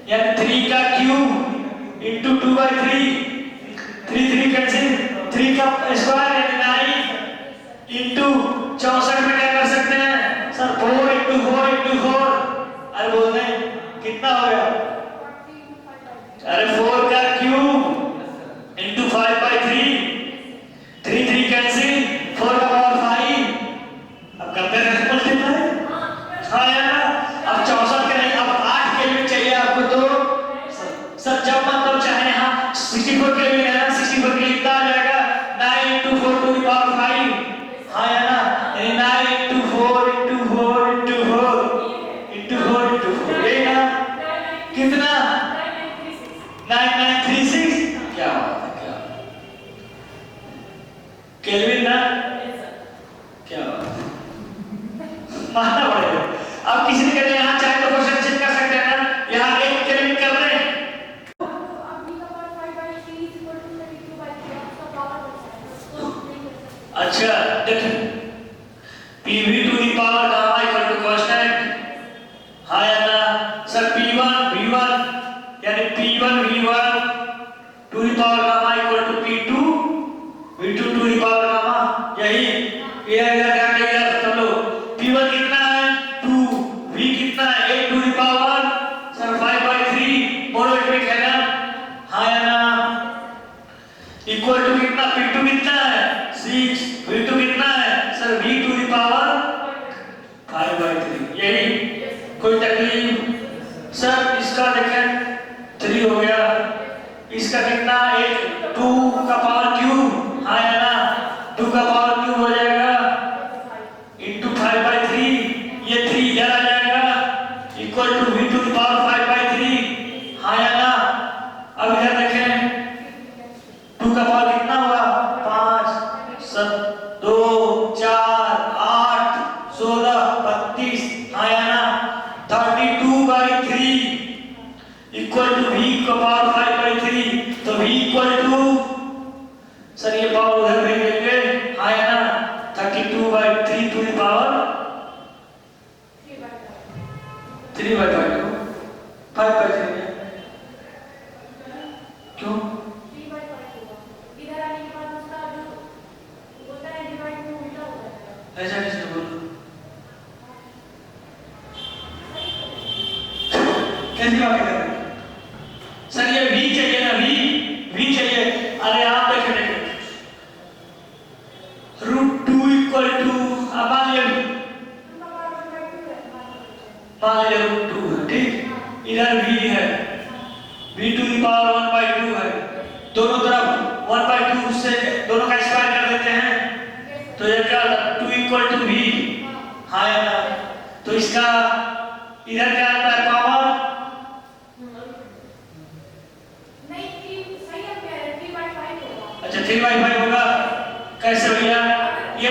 यानी 3 का क्यूब इंटू 2/3, 3 कैंसिल, 3 का स्क्वायर यानी 9 इंटू 64 में क्या कर सकते हैं सर, 4 इंटू 4 इंटू 4, अरे बोलते हैं कितना हो गया, अरे 4 का क्यूब इंटू 5/3, 3 कैंसिल, 4 का पावर 5, अब करते हैं मल्टीप्लाई, हाँ यार अब 64 के नहीं, अब 8 केल्विन चाहिए आपको तो सर जब मतलब चाहे यहाँ 64 केल्विन है ना, 64 के लिए कितना आ जाएगा 9 इंटू 4 टू द पावर 5, हाँ यार ना, यानी 9 into 4 into 4 into 4 into 4 into 4, ये ना कितना 9936, क्या बात है, क्या केल्विन ना, क्या बात है, मानना पड़ेगा। अब किसी ने कहते हैं यहाँ चाहे तो क्वेश्चन चेक कर सकते हैं ना, यहाँ 1 केल्विन कर रहे हैं, अच्छा देखिए PV to the power gamma equal to constant, हाँ या ना सर, P1 V1 यानी P1 V1 to the power gamma equal to P2 V2 to the power gamma, यही ये इधर क्या यार सब लोग, P1 कितना है 2, V कितना है 8 टू दी पावर सर 5/3, मोनोमेट्रिक है ना, हाँ या ना, इक्वल टू कितना P2 कितना है 6, V2 कितना है sir V to the power 5/3, यही कोई तकलीफ सर, इसका देखें 3 हो गया, इसका कितना 8 2 का पावर क्यूब, हाँ या ना 2 का पावर क्यूब हो जाएगा इंटू 5/3, ये 3 इधर आ जाएगा equal to V to the power 5/3, हाँ या ना, अब इधर देखें 2 का पावर कितना होगा 5 7 2 4 8 16 32, हाँ या ना 32/3 इक्वल टू V का पावर 5/3, तो V इक्वल टू सर ये पावर उधर भेज देंगे, हाँ या ना 32/3 टू द पावर 3/5, 5/3 क्यों ऐसा किसने बोला, कैसी बात कर रहे हैं सर, ये इक्वल टू मान लिया रूट 2 है, ठीक। इधर v है, v टू दी पावर 1/2 है, दोनों तरफ 1/2 से दोनों का स्क्वायर कर देते हैं, तो ये क्या 2 इक्वल टू v, हाँ या ना। तो इसका इधर क्या आता है पावर, नहीं 3 सही है, 3/5 होगा। अच्छा 3/5 होगा। कैसे भैया, ये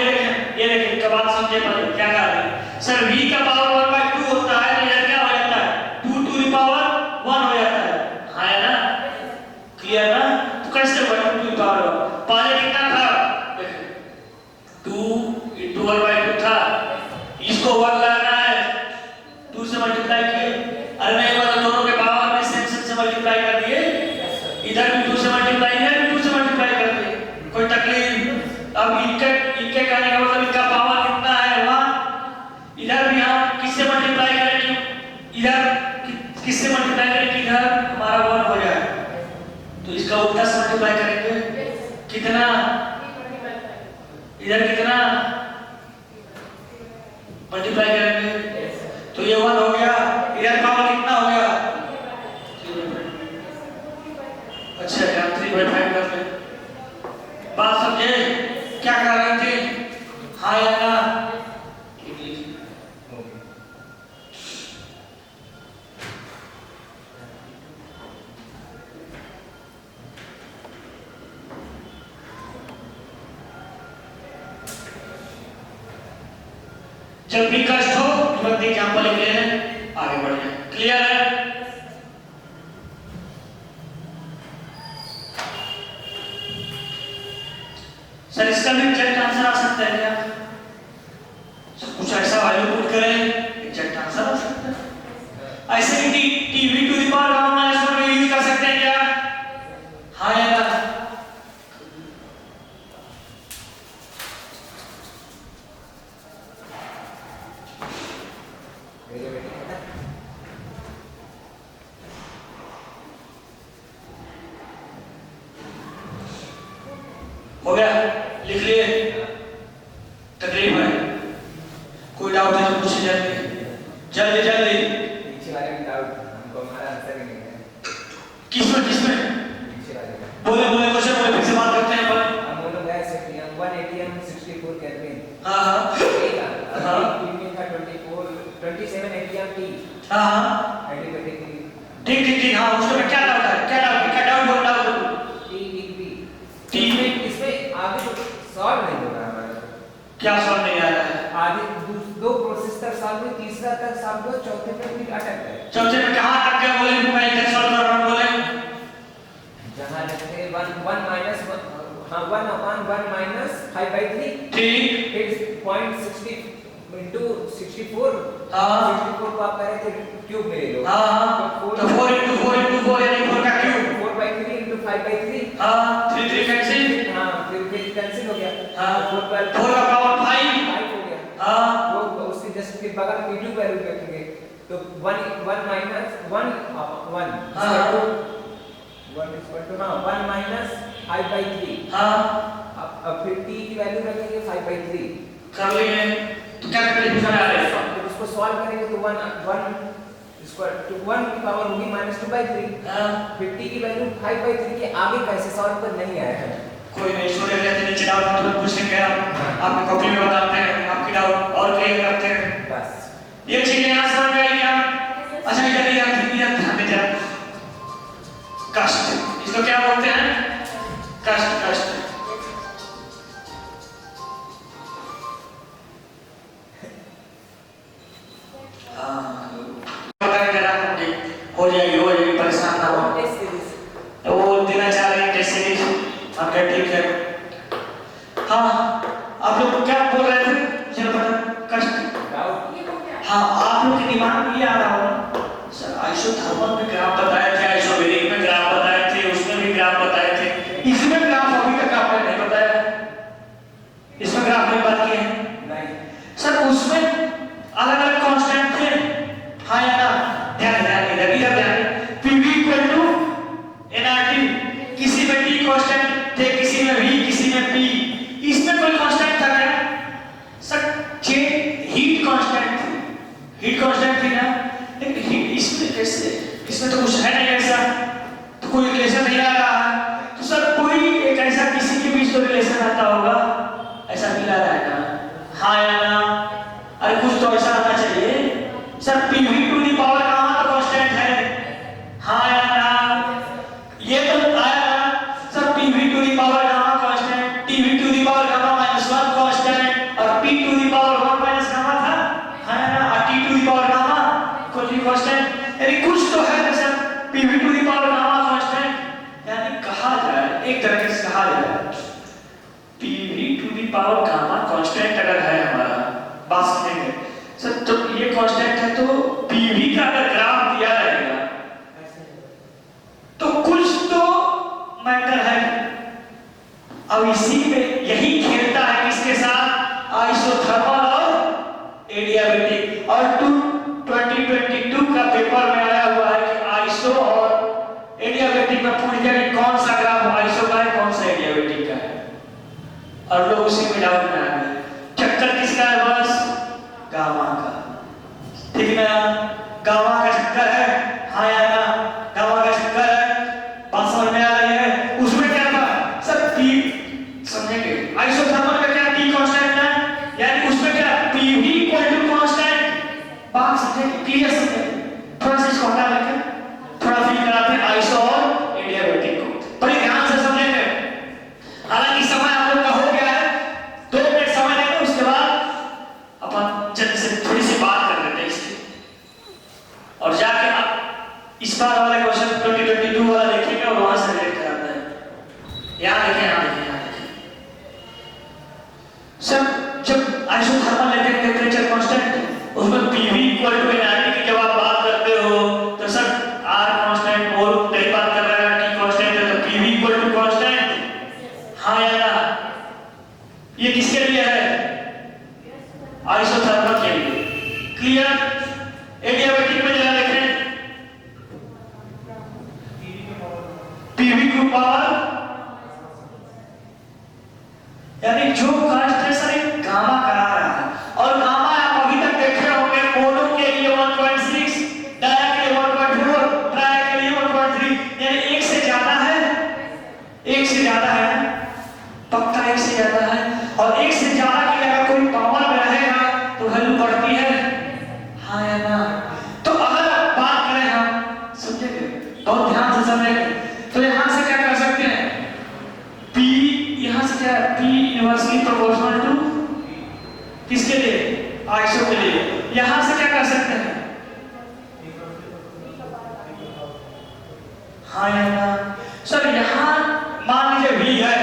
देखें क्या बात समझे पहले क्या कर रहे हैं सर। v का पावर 1/2 होता है, तो इधर क्या हो जाता है 2 टू दी पावर 1 हो जाता है, हाँ या ना, क्लियर ना। तो कैसे होगा 2 टू दी पावर 1, पहले कितना था 2 into 1/2 था, इसको 1 लाना है 2 से मल्टीप्लाई किए, अरे नहीं मतलब दोनों के पावर में सेम से मल्टीप्लाई कर दिए, इधर भी 2 से मल्टीप्लाई है, 2 से मल्टीप्लाई कर दिए, कोई तकलीफ। अब इनके कहने का मतलब इनका पावर कितना है वहां, इधर भी हम किससे मल्टीप्लाई करेंगे, इधर किससे मल्टीप्लाई करेंगे, इधर हमारा 1 हो जाए, तो इसका उल्टा से मल्टीप्लाई करेंगे, कितना इधर कितना मल्टीप्लाई करेंगे, तो ये 1 हो गया, इधर पावर कितना हो गया, अच्छा यार 3/5 कर ले। बात समझे क्या कर रहे थे, हाँ या ना। जब भी कष्ट हो तुरंत एग्जाम्पल लिख लें, आगे बढ़ जाए, क्लियर है। सर इसका भी एग्जैक्ट आंसर आ सकता है क्या, कुछ ऐसा वैल्यू पुट करें एग्जैक्ट आंसर आ सकता है। ऐसे ही टीवी टू दी पावर -1 में यूज कर सकते हैं क्या, हाँ या ना। हो गया, लिख लिए, तकलीफ है, कोई डाउट है तो पूछे जल्दी जल्दी। पीछे वाले में डाउट, हमको हमारा आंसर ही नहीं है। किसमें पीछे वाले में बोले क्वेश्चन बोले, फिर से बात करते हैं अपन। हम दोनों गए सकते हैं 1 atm 64 केल्विन, हाँ हाँ टीम का 27 atm टी, हाँ एडिटिव ठीक हाँ, उसमें क्या डाउट है, क्या डाउट टी डिग्री टी इसमें आगे सॉल्व नहीं हो रहा हमारा, क्या सॉल्व नहीं आ रहा है, आगे दो प्रोसेस तक सॉल्व हुई, तीसरा तक सॉल्व हुआ, चौथे पे फिर अटक गए। चौथे में कहाँ अटक गए बोले, मैं इधर सॉल्व कर रहा हूँ बोले, जहाँ लगते 1 माइनस 1/1 माइनस 5/3, ठीक इट्स 0.60 into 64, हाँ 64 को आप करे थे क्यूब में ले लो, हाँ, तो 4 into 4 into 4 यानी 4 का क्यूब, 4/3 into 5/3, हाँ 3 कैंसिल, हाँ फिर कैंसिल हो गया, हाँ 4 का पावर 5, हो गया, हाँ वो उसके जस्ट के बगल में p2 वैल्यू रखेंगे, तो 1 माइनस 1 हाँ 1 इक्वल टू हाँ 1 माइनस 5/3, हाँ अब फिर t की वैल्यू रखेंगे 5/3, कर लिए, तो क्या तकलीफ आ रहा है, तो उसको सॉल्व करेंगे तो 1 स्क्वायर टू 1 की पावर होगी -2/3, हाँ फिर t की वैल्यू 5/3 के आगे कैसे सॉल्व कर नहीं आया है, कोई नहीं, स्टूडेंट रहते नीचे डाउट तुरंत पूछेंगे, आप आपकी कॉपी में बताते हैं आपकी डाउट और क्लियर करते हैं, बस ये चीजें यहाँ समझ में आई क्या। अच्छा इधर ध्यान दे जरा, कष्ट, इसको क्या बोलते हैं, कष्ट हाँ बताइए जरा, हो जाएगी परेशान ना हो, तो वो देना चाह रहे हैं जैसे आपका ठीक है। हाँ आप लोग क्या बोल रहे थे, मुझे बता, कष्ट, डाउट ये हो गया। हाँ आप लोग के दिमाग में ये आ रहा होगा सर, आइसोथर्मल में ग्राफ बताए थे, आइसोबेरिक में ग्राफ बताए थे, उसमें भी ग्राफ बताए थे, इसमें ग्राफ अभी तक आपने नहीं बताया, इसमें ग्राफ नहीं बात की है नहीं, सर, उसमें अलग अलग कांस्टेंट थे, हाँ या ना, ध्यान इधर PV इक्वल टू nRT, किसी में T कांस्टेंट थे, किसी में V, किसी में P, इसमें कोई कांस्टेंट था क्या, हीट कांस्टेंट थी ना, लेकिन हीट इसमें कैसे, इसमें तो कुछ है नहीं ऐसा, तो कोई रिलेशन नहीं आ रहा है। तो सर कोई एक ऐसा किसी के बीच तो रिलेशन आता होगा, ऐसा फील आ रहा है ना? हाँ या ना? अरे कुछ तो ऐसा आना चाहिए sir. PV to the power gamma तो कांस्टेंट है, हाँ या ना? ये तो आया ना sir, PV to the power gamma constant, TV to the power gamma minus 1 constant और P to the power 1 minus gamma था, हाँ या ना? और T to the power gamma कुछ भी कांस्टेंट, यानी कुछ तो है ना sir, PV to the power gamma constant. यानी कहा जाए, एक तरीके से कहा जाए, PV to the power gamma constant अगर है हमारा, बात समझेंगे सर, तो ये कांस्टेंट है, तो पीवी का अगर ग्राफ दिया रहेगा तो कुछ तो मैटर है। अब इसी में यही खेलता है किसके साथ, आइसोथर्मल और एडियाबैटिक। और 2022 का पेपर में आया हुआ है कि आइसो और एडियाबैटिक में पूछ दिया कि कौन सा ग्राफ आइसो का है, कौन सा एडियाबैटिक का है, और लोग उसी में डाउट में आ गए। चक्कर किसका है? बस गामा का, ठीक ना? गामा का चक्कर है, हाँ या ना? गामा का चक्कर है, बात समझ में आ रही है? उसमें क्या था सर, पी समझेंगे, आइसोथर्मल में क्या पी कांस्टेंट है, यानी उसमें क्या पीवी इक्वल टू कांस्टेंट, बात समझेंगे, क्लियर समझेंगे? थोड़ा सा इसको हटा लेंगे, थोड़ा फील कराते हैं आइसो और एडियाबैटिक को, बड़े ध्यान से समझेंगे। हालांकि समय आप लोग का हो गया है, 2 मिनट समय लेंगे, उसके बाद अपन जल्दी से थोड़ी सी बात कर लेते हैं इसकी, और जाके आप इस बार वाले क्वेश्चन 2022 वाला देखेंगे और वहां से रिलेट कराते हैं। यहाँ देखें, यहाँ देखें, यहाँ देखें सर, जब आइसोथर्मल लेते हैं टेम्परेचर कांस्टेंट, उसमें पीवी इक्वल टू एनआरटी की जब आप बात करते हो तो सर आर कांस्टेंट और कई बात कर रहे हैं, टी कांस्टेंट है, तो पीवी इक्वल टू कांस्टेंट, हाँ या ना? ये किसके लिए है? आइसोथर्मल के लिए, क्लियर? एडियाबैटिक में जरा देखें, पीवी टू पावर, यानी जो कांस्टेंट है सर एक गामा करा रहा है, और गामा आप अभी तक देखे होंगे, मोनो के लिए 1.6, डाया के लिए 1.4, ट्राया के लिए 1.3, यानी एक से ज्यादा है, एक से ज्यादा है, पक्का एक से ज्यादा है। और एक से ज्यादा की अगर कोई पावर में रहेगा तो वैल्यू बढ़ती है, हाँ या ना? तो अगर बात करें हम, समझेंगे, बहुत ध्यान से समझेंगे, तो यहां से क्या कर सकते हैं, P यहां से क्या है, P इनवर्सली प्रोपोर्शनल टू किसके लिए, आइसो के लिए। यहां से क्या कर सकते हैं, हाँ या ना? सर यहां मान लीजिए V है,